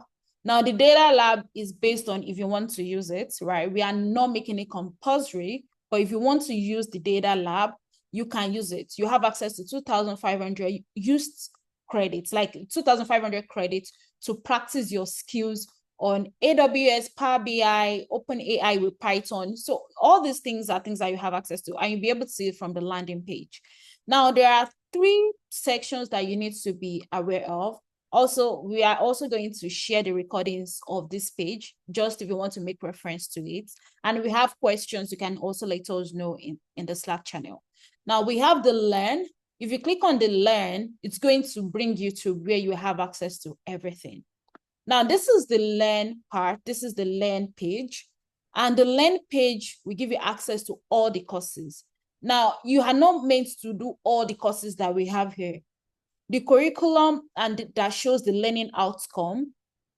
Now, the data lab is based on if you want to use it, right? We are not making it compulsory, but if you want to use the data lab, you can use it. You have access to 2,500 used credits, 2,500 credits to practice your skills on AWS, Power BI, OpenAI with Python. So all these things are things that you have access to, and you'll be able to see it from the landing page. Now, there are 3 sections that you need to be aware of. Also, we are also going to share the recordings of this page, just if you want to make reference to it. And we have questions, you can also let us know in the Slack channel. Now, we have the Learn. If you click on the Learn, it's going to bring you to where you have access to everything. Now, this is the Learn part. This is the Learn page. And the Learn page will give you access to all the courses. Now, you are not meant to do all the courses that we have here. The curriculum and that shows the learning outcome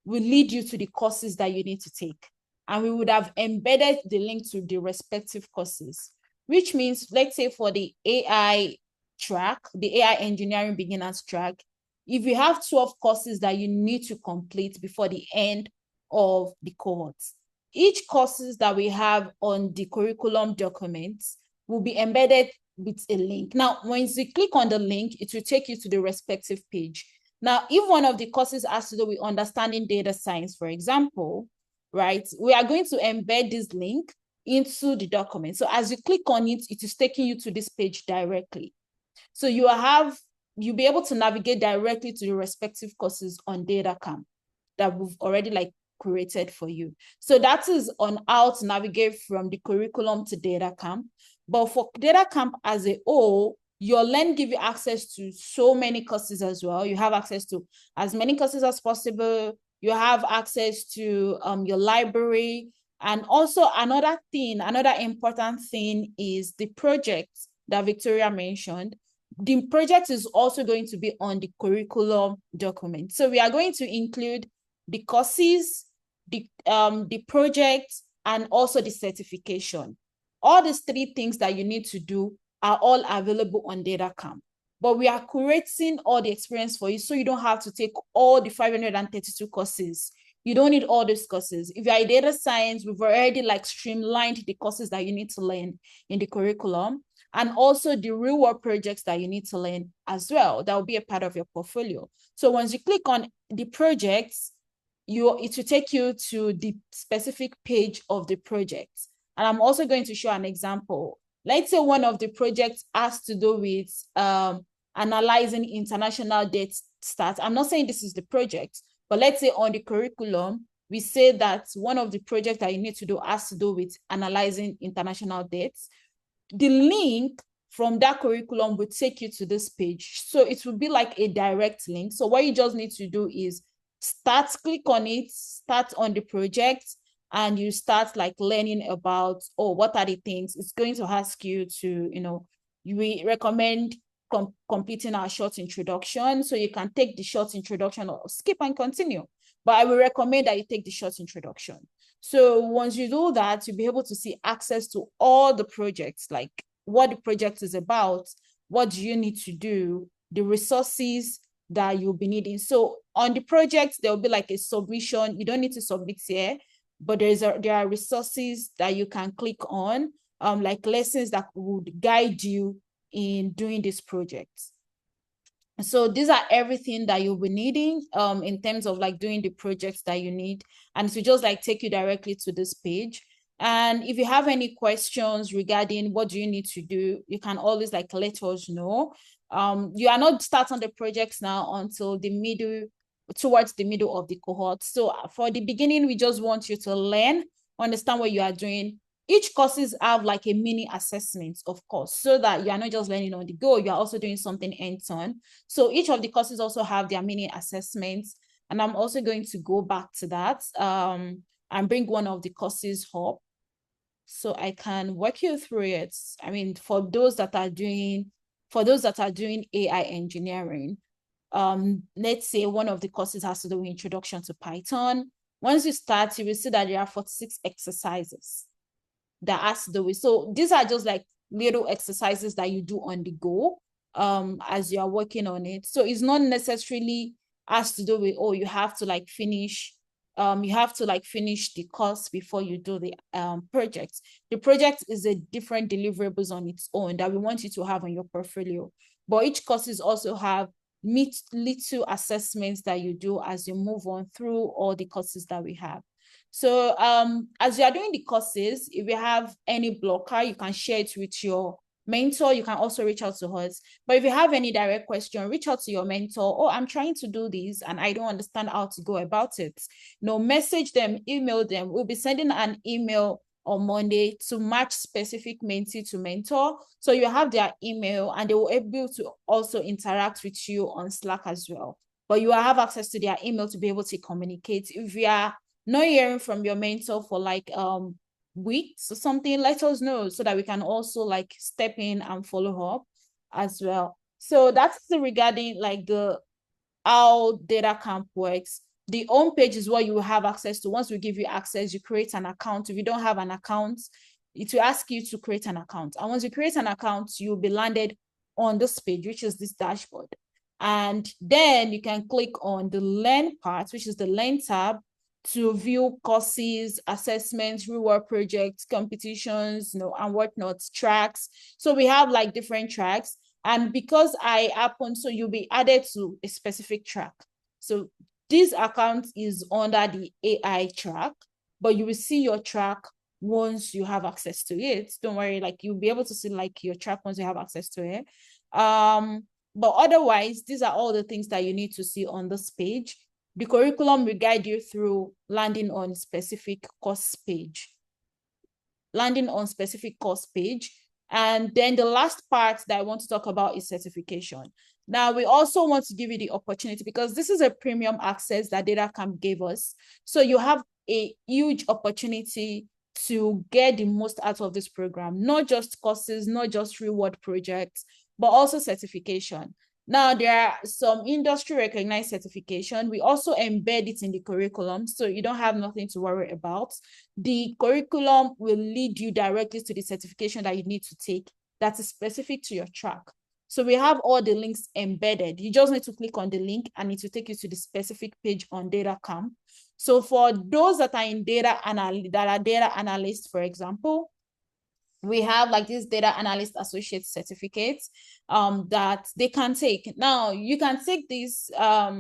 will lead you to the courses that you need to take. And we would have embedded the link to the respective courses, which means, let's say for the AI track, the AI engineering beginners track, if you have 12 courses that you need to complete before the end of the cohorts, each courses that we have on the curriculum documents will be embedded with a link. Now, once you click on the link, it will take you to the respective page. Now, if one of the courses has to do with understanding data science, for example, right, we are going to embed this link into the document. So as you click on it, it is taking you to this page directly. So you'll be able to navigate directly to the respective courses on DataCamp that we've already created for you. So that is on how to navigate from the curriculum to DataCamp. But for DataCamp as a whole, Your Learn give you access to so many courses as well. You have access to as many courses as possible. You have access to your library. And also another important thing is the project that Victoria mentioned. The project is also going to be on the curriculum document. So we are going to include the courses, the project, and also the certification. All these 3 things that you need to do are all available on DataCamp. But we are curating all the experience for you, so you don't have to take all the 532 courses. You don't need all those courses. If you're in data science, we've already like streamlined the courses that you need to learn in the curriculum, and also the real world projects that you need to learn as well. That will be a part of your portfolio. So once you click on the projects, it will take you to the specific page of the project. And I'm also going to show an example. Let's say one of the projects has to do with analyzing international debt stats. I'm not saying this is the project, but let's say on the curriculum, we say that one of the projects that you need to do has to do with analyzing international debts. The link from that curriculum will take you to this page. So it will be like a direct link. So what you just need to do is click on it, start on the project, and you start like learning about, what are the things. It's going to ask you to, we recommend completing our short introduction. So you can take the short introduction or skip and continue. But I will recommend that you take the short introduction. So once you do that, you'll be able to see access to all the projects, like what the project is about, what do you need to do, the resources that you'll be needing. So on the project, there'll be like a submission. You don't need to submit here, but there are resources that you can click on, like lessons that would guide you in doing this project. So these are everything that you'll be needing in terms of like doing the projects that you need. And to just like take you directly to this page. And if you have any questions regarding what do you need to do, you can always like let us know. You are not starting the projects now until towards the middle of the cohort. So for the beginning, we just want you to learn, understand what you are doing. Each courses have like a mini assessment, of course, so that you are not just learning on the go, you are also doing something hands-on. So each of the courses also have their mini assessments. And I'm also going to go back to that and bring one of the courses up so I can walk you through it. I mean, for those that are doing AI engineering, let's say one of the courses has to do with introduction to Python. Once you start, you will see that there are 46 exercises that has to do with. So these are just like little exercises that you do on the go as you are working on it. So it's not necessarily has to do with, you have to like finish the course before you do the project. The project is a different deliverables on its own that we want you to have on your portfolio. But each courses also have little assessments that you do as you move on through all the courses that we have. So as you are doing the courses, if you have any blocker, you can share it with your mentor. You can also reach out to us. But if you have any direct question, reach out to your mentor. I'm trying to do this and I don't understand how to go about it. Message them, email them. We'll be sending an email on Monday to match specific mentee to mentor. So you have their email and they will be able to also interact with you on Slack as well. But you will have access to their email to be able to communicate. If you are not hearing from your mentor for like weeks or something, let us know so that we can also like step in and follow up as well. So that's regarding like how DataCamp works. The home page is what you will have access to. Once we give you access, you create an account. If you don't have an account, it will ask you to create an account. And once you create an account, you'll be landed on this page, which is this dashboard. And then you can click on the Learn part, which is the Learn tab, to view courses, assessments, reward projects, competitions, and whatnot, tracks. So we have like different tracks. And because so you'll be added to a specific track. So this account is under the AI track, but you will see your track once you have access to it. Don't worry, like you'll be able to see like your track once you have access to it. But otherwise, these are all the things that you need to see on this page. The curriculum will guide you through landing on specific course page. And then the last part that I want to talk about is certification. Now, we also want to give you the opportunity, because this is a premium access that DataCamp gave us. So you have a huge opportunity to get the most out of this program, not just courses, not just reward projects, but also certification. Now, there are some industry recognized certification. We also embed it in the curriculum, so you don't have nothing to worry about. The curriculum will lead you directly to the certification that you need to take that is specific to your track. So we have all the links embedded. You just need to click on the link and it will take you to the specific page on DataCamp. So for those that are in data analysts, for example, we have like this data analyst associate certificate that they can take. Now, you can take this,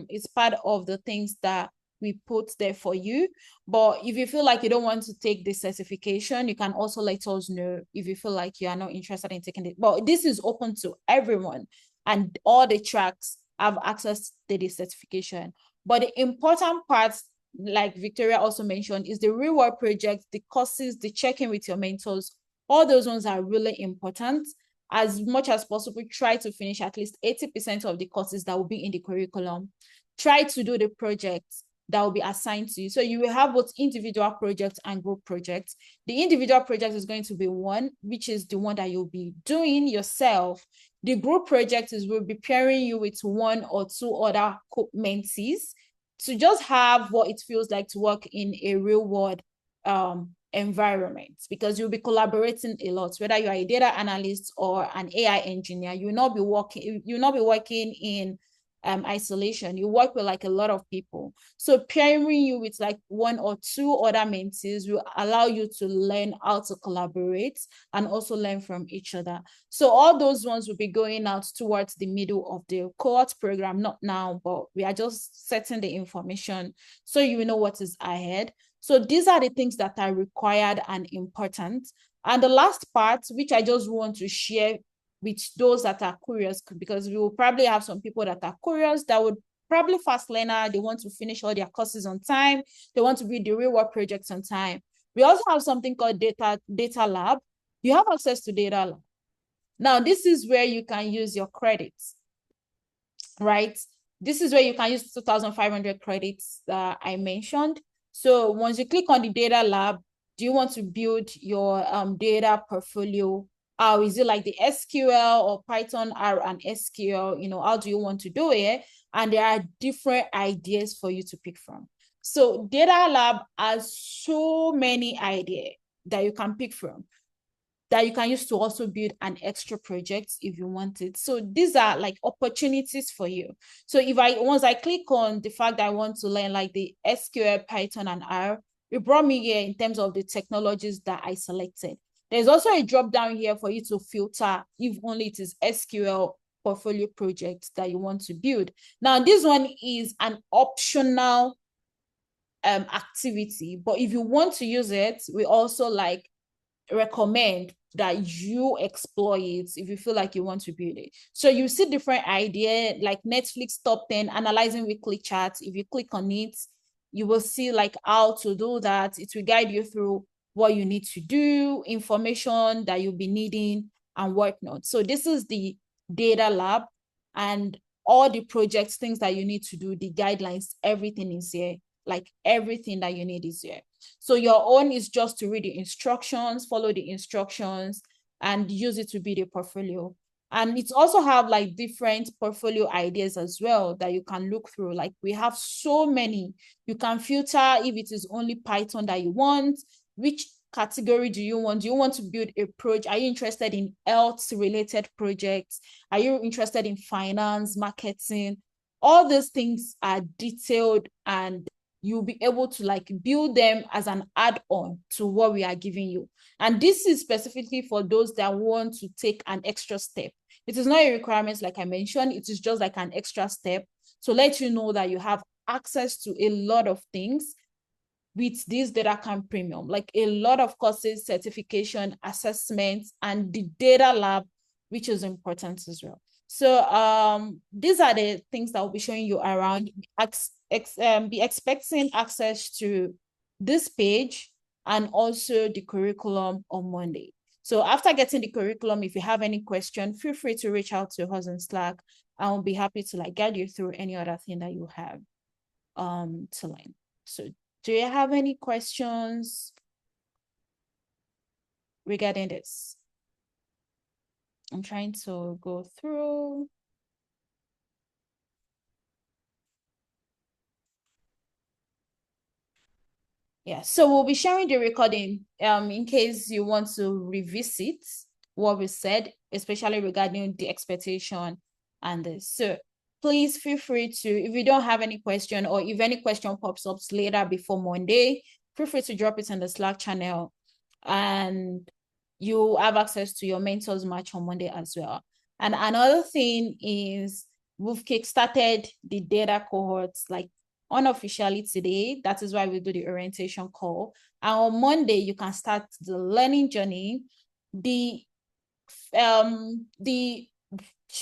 it's part of the things that we put there for you. But if you feel like you don't want to take this certification, you can also let us know if you feel like you are not interested in taking it. But this is open to everyone, and all the tracks have access to this certification. But the important parts, like Victoria also mentioned, is the reward project, the courses, the check-in with your mentors. All those ones are really important. As much as possible, try to finish at least 80% of the courses that will be in the curriculum. Try to do the projects that will be assigned to you. So you will have both individual projects and group projects. The individual project is going to be one, which is the one that you'll be doing yourself. The group project is will be pairing you with one or two other mentees to just have what it feels like to work in a real world environment, because you'll be collaborating a lot. Whether you are a data analyst or an AI engineer, you'll not be working in isolation. You work with like a lot of people. So pairing you with like one or two other mentees will allow you to learn how to collaborate and also learn from each other. So all those ones will be going out towards the middle of the cohort program, not now, but we are just setting the information so you know what is ahead. So these are the things that are required and important. And the last part, which I just want to share with those that are curious, because we will probably have some people that are curious that would probably fast learner. They want to finish all their courses on time. They want to read the real world projects on time. We also have something called Data Lab. You have access to Data Lab. Now, this is where you can use your credits, right? This is where you can use 2,500 credits that I mentioned. So once you click on the Data Lab, do you want to build your data portfolio? Is it like the SQL or Python, R and SQL? You know, how do you want to do it? And there are different ideas for you to pick from. So Data Lab has so many ideas that you can pick from, that you can use to also build an extra project if you want it. So these are like opportunities for you. So once I click on the fact that I want to learn like the SQL, Python, and R, it brought me here in terms of the technologies that I selected. There's also a drop down here for you to filter if only it is SQL portfolio project that you want to build. Now, this one is an optional activity, but if you want to use it, we also like recommend that you explore it if you feel like you want to build it. So you see different ideas like Netflix top 10 analyzing weekly charts. If you click on it, you will see like how to do that. It will guide you through what you need to do, information that you'll be needing, and whatnot. So this is the Data Lab, and all the projects, things that you need to do, the guidelines, everything is here. Like everything that you need is here. So your own is just to read the instructions, follow the instructions, and use it to build a portfolio. And it also have like different portfolio ideas as well that you can look through. Like we have so many. You can filter if it is only Python that you want. Which category do you want? Do you want to build a project? Are you interested in health-related projects? Are you interested in finance, marketing? All those things are detailed, and you'll be able to like build them as an add-on to what we are giving you. And this is specifically for those that want to take an extra step. It is not a requirement, like I mentioned, it is just like an extra step to let you know that you have access to a lot of things with this DataCamp Premium, like a lot of courses, certification, assessments, and the Data Lab, which is important as well. So these are the things that will be showing you around. Be expecting access to this page and also the curriculum on Monday. So after getting the curriculum, if you have any question, feel free to reach out to us in Slack. I'll be happy to like guide you through any other thing that you have to learn. So do you have any questions regarding this? I'm trying to go through. Yeah, so we'll be sharing the recording in case you want to revisit what we said, especially regarding the expectation and this. So please feel free to, if you don't have any question or if any question pops up later before Monday, feel free to drop it in the Slack channel and you have access to your mentors match on Monday as well. And another thing is we've kickstarted the data cohorts like unofficially today. That is why we do the orientation call. And on Monday, you can start the learning journey. Should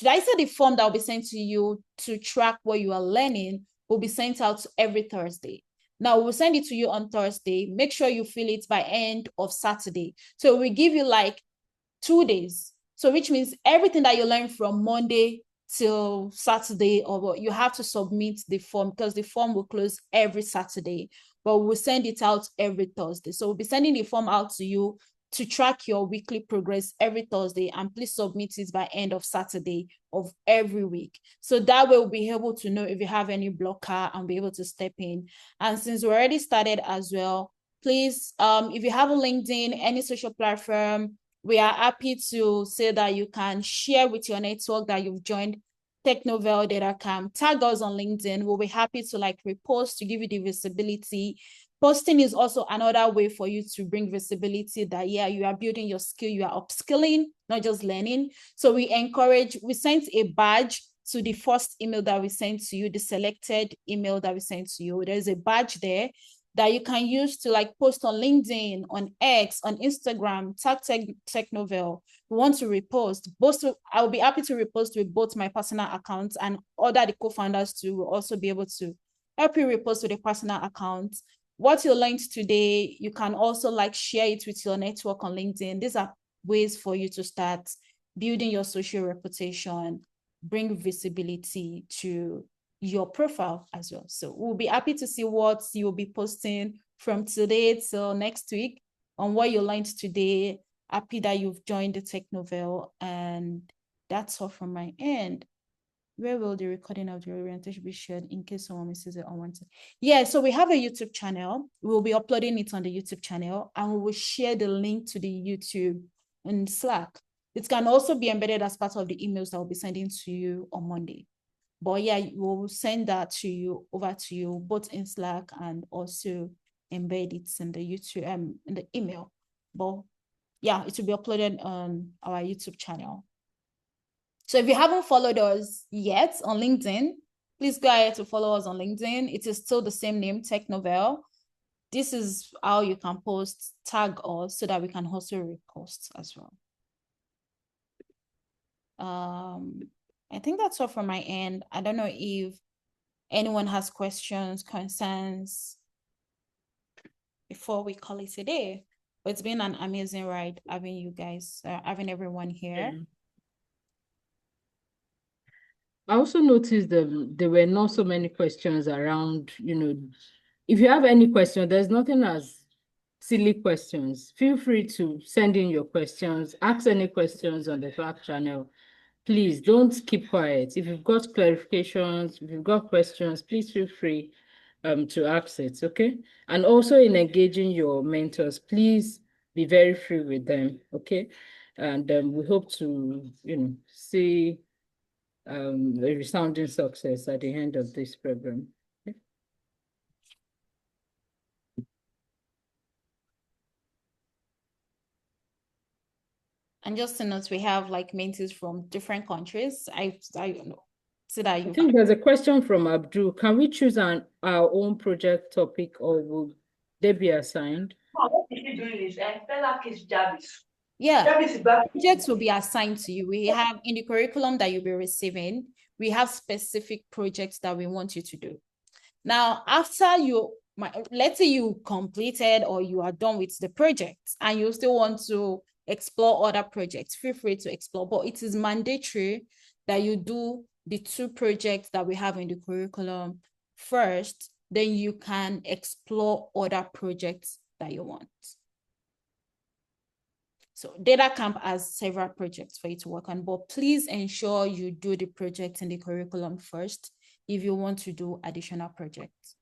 I say the form that will be sent to you to track what you are learning will be sent out every Thursday. Now we'll send it to you on Thursday. Make sure you fill it by end of Saturday. So we give you like 2 days. So which means everything that you learn from Monday till Saturday, or you have to submit the form because the form will close every Saturday, but we'll send it out every Thursday. So we'll be sending the form out to you to track your weekly progress every Thursday, and please submit it by end of Saturday of every week. So that way we'll be able to know if you have any blocker and be able to step in. And since we already started as well, please, if you have a LinkedIn, any social platform, we are happy to say that you can share with your network that you've joined TechNovelle DataCamp. Tag us on LinkedIn. We'll be happy to like repost to give you the visibility. Posting is also another way for you to bring visibility that, yeah, you are building your skill, you are upskilling, not just learning. So we sent a badge to the first email that we sent to you, the selected email that we sent to you. There's a badge there that you can use to like post on LinkedIn, on X, on Instagram, tag TechNovelle. We want to repost. I will be happy to repost with both my personal accounts, and other the co-founders too will also be able to help you repost with a personal account. What you learned today, you can also like share it with your network on LinkedIn. These are ways for you to start building your social reputation, bring visibility to your profile as well. So we'll be happy to see what you'll be posting from today till next week on what you learned today. Happy that you've joined the TechNovelle, and that's all from my end. Where will the recording of the orientation be shared in case someone misses it on Wednesday? Yeah, so we have a YouTube channel. We'll be uploading it on the YouTube channel, and we will share the link to the YouTube in Slack. It can also be embedded as part of the emails that we'll be sending to you on Monday. But yeah, we'll send that to you, over to you, both in Slack and also embed it in the YouTube, in the email. But yeah, it will be uploaded on our YouTube channel. So if you haven't followed us yet on LinkedIn, please go ahead to follow us on LinkedIn. It is still the same name, TechNovelle. This is how you can post, tag us so that we can also repost as well. I think that's all from my end. I don't know if anyone has questions, concerns before we call it a day. But it's been an amazing ride having you guys, having everyone here. Yeah. I also noticed that there were not so many questions around, if you have any question, there's nothing as silly questions. Feel free to send in your questions, ask any questions on the Slack channel. Please don't keep quiet. If you've got clarifications, if you've got questions, please feel free to ask it, okay? And also in engaging your mentors, please be very free with them, okay? And we hope to, see a resounding success at the end of this program. Okay? And just to note, we have like mentees from different countries. I don't know. So that I think there's a question from Abdul. Can we choose our own project topic, or will they be assigned? Yeah, projects will be assigned to you. We have in the curriculum that you'll be receiving, we have specific projects that we want you to do. Now, after let's say you completed or you are done with the project and you still want to explore other projects, feel free to explore, but it is mandatory that you do the 2 projects that we have in the curriculum first, then you can explore other projects that you want. So DataCamp has several projects for you to work on, but please ensure you do the project in the curriculum first if you want to do additional projects.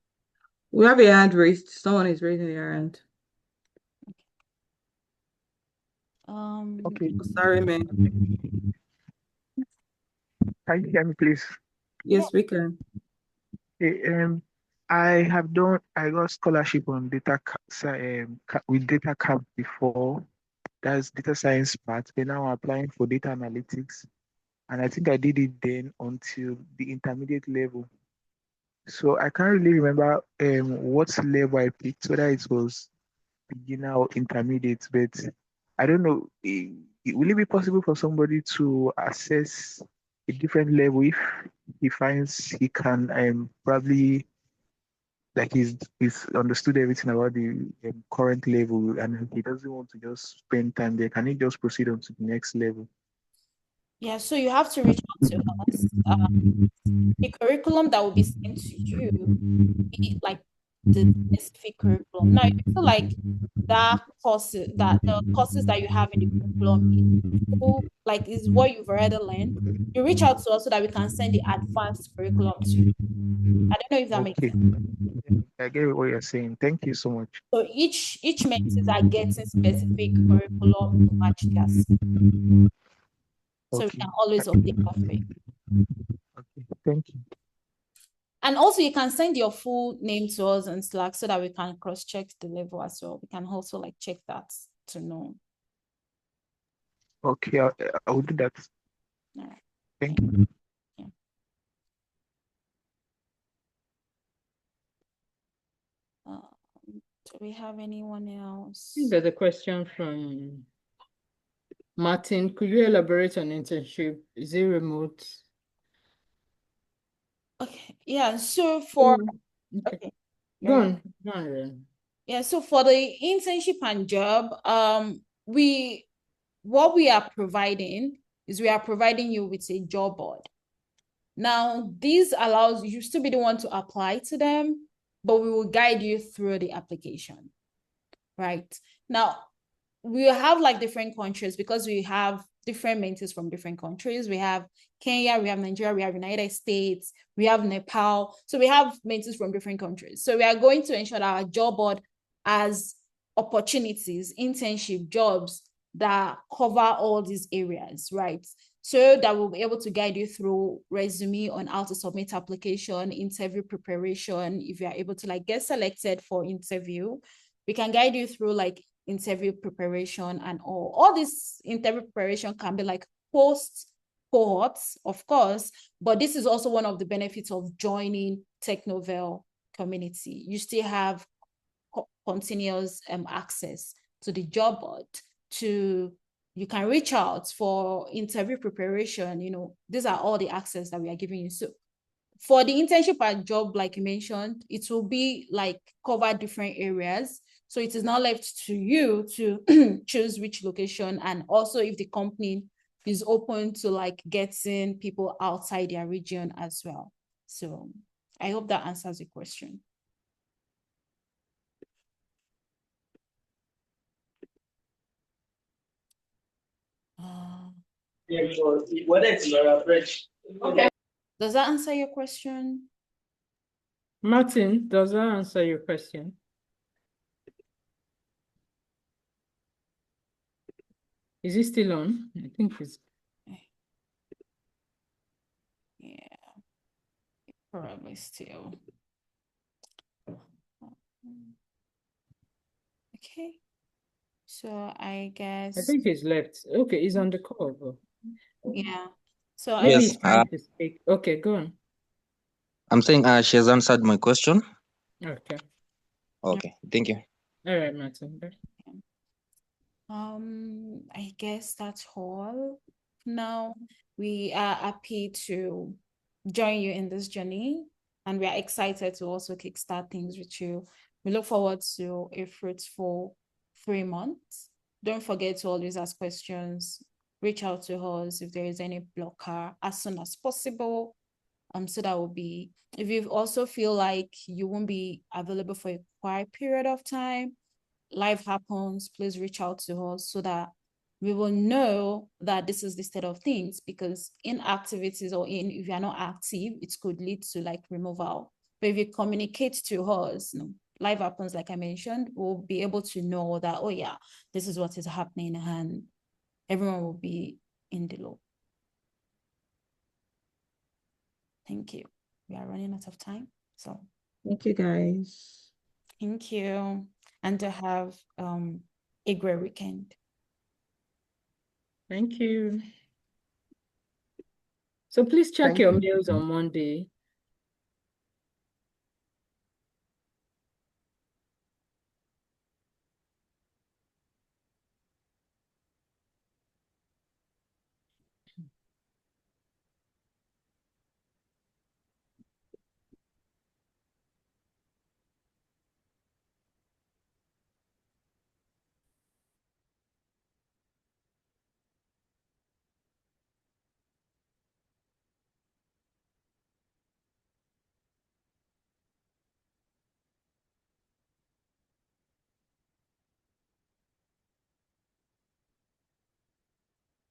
We have a hand raised. Someone is raising their hand. Okay. Sorry, man. Can you hear me, please? Yes, we can. Okay, I got scholarship on with DataCamp before. That's data science part. Then now I'm applying for data analytics. And I think I did it then until the intermediate level. So I can't really remember what level I picked, whether it was beginner or intermediate, but I don't know. Will it be possible for somebody to assess a different level if he finds he can probably like he's understood everything about the current level and he doesn't want to just spend time there? Can he just proceed on to the next level? Yeah, so you have to reach out to us. The curriculum that will be sent to you be like the specific curriculum. Now, if you feel like the courses that you have in the curriculum is what you've already learned, you reach out to us so that we can send the advanced curriculum to you. I don't know if that makes Okay. sense. I get what you're saying. Thank you so much. So each mentees are getting specific curriculum to match their skill. So we Okay. can always update our way. Okay. Thank you. And also you can send your full name to us in Slack so that we can cross-check the level as well. We can also like check that to know. Okay, I will do that. All right. Thank you. Yeah. Do we have anyone else? There's a question from Martin. Could you elaborate on internship? Is it remote? Okay. Yeah. So for Okay. Yeah, Go on. Go on, Ren. Yeah. So for the internship and job, what we are providing is we are providing you with a job board. Now, this allows you to be the one to apply to them, but we will guide you through the application, right? Now, we have like different countries because we have different mentors from different countries. We have Kenya, we have Nigeria, we have United States, we have Nepal. So we have mentors from different countries. So we are going to ensure that our job board has opportunities, internship, jobs that cover all these areas, right? So that we'll be able to guide you through resume on how to submit application, interview preparation. If you are able to like get selected for interview, we can guide you through like interview preparation and all this interview preparation can be like post cohorts, of course, but this is also one of the benefits of joining TechNovelle community. You still have continuous access to the job board, you can reach out for interview preparation. These are all the access that we are giving you. So for the internship and job, like you mentioned, it will be like cover different areas. So it is now left to you to choose which location, and also if the company is open to like getting people outside their region as well. So I hope that answers the question. Okay. Does that answer your question? Martin, does that answer your question? Is he still on? I think he's. Yeah, probably still. Okay. So I guess. I think he's left. Okay, he's on the call. Bro. Yeah. So Maybe I he's trying to speak. Okay, go on. I'm saying she has answered my question. Okay. Okay, thank you. All right, Martin. I guess that's all. Now we are happy to join you in this journey, and we are excited to also kickstart things with you. We look forward to a fruitful 3 months. don't forget to always ask questions. Reach out to us if there is any blocker as soon as possible. So that will be, if you also feel like you won't be available for a quiet period of time, life happens, please reach out to us so that we will know that this is the state of things, because inactivities if you're not active, it could lead to like removal. But if you communicate to us, life happens, like I mentioned, we'll be able to know that, oh yeah, this is what is happening, and everyone will be in the loop. Thank you. We are running out of time. So Thank you, guys. thank you. And to have a great weekend. Thank you. So please check Thank your you. mails on Monday.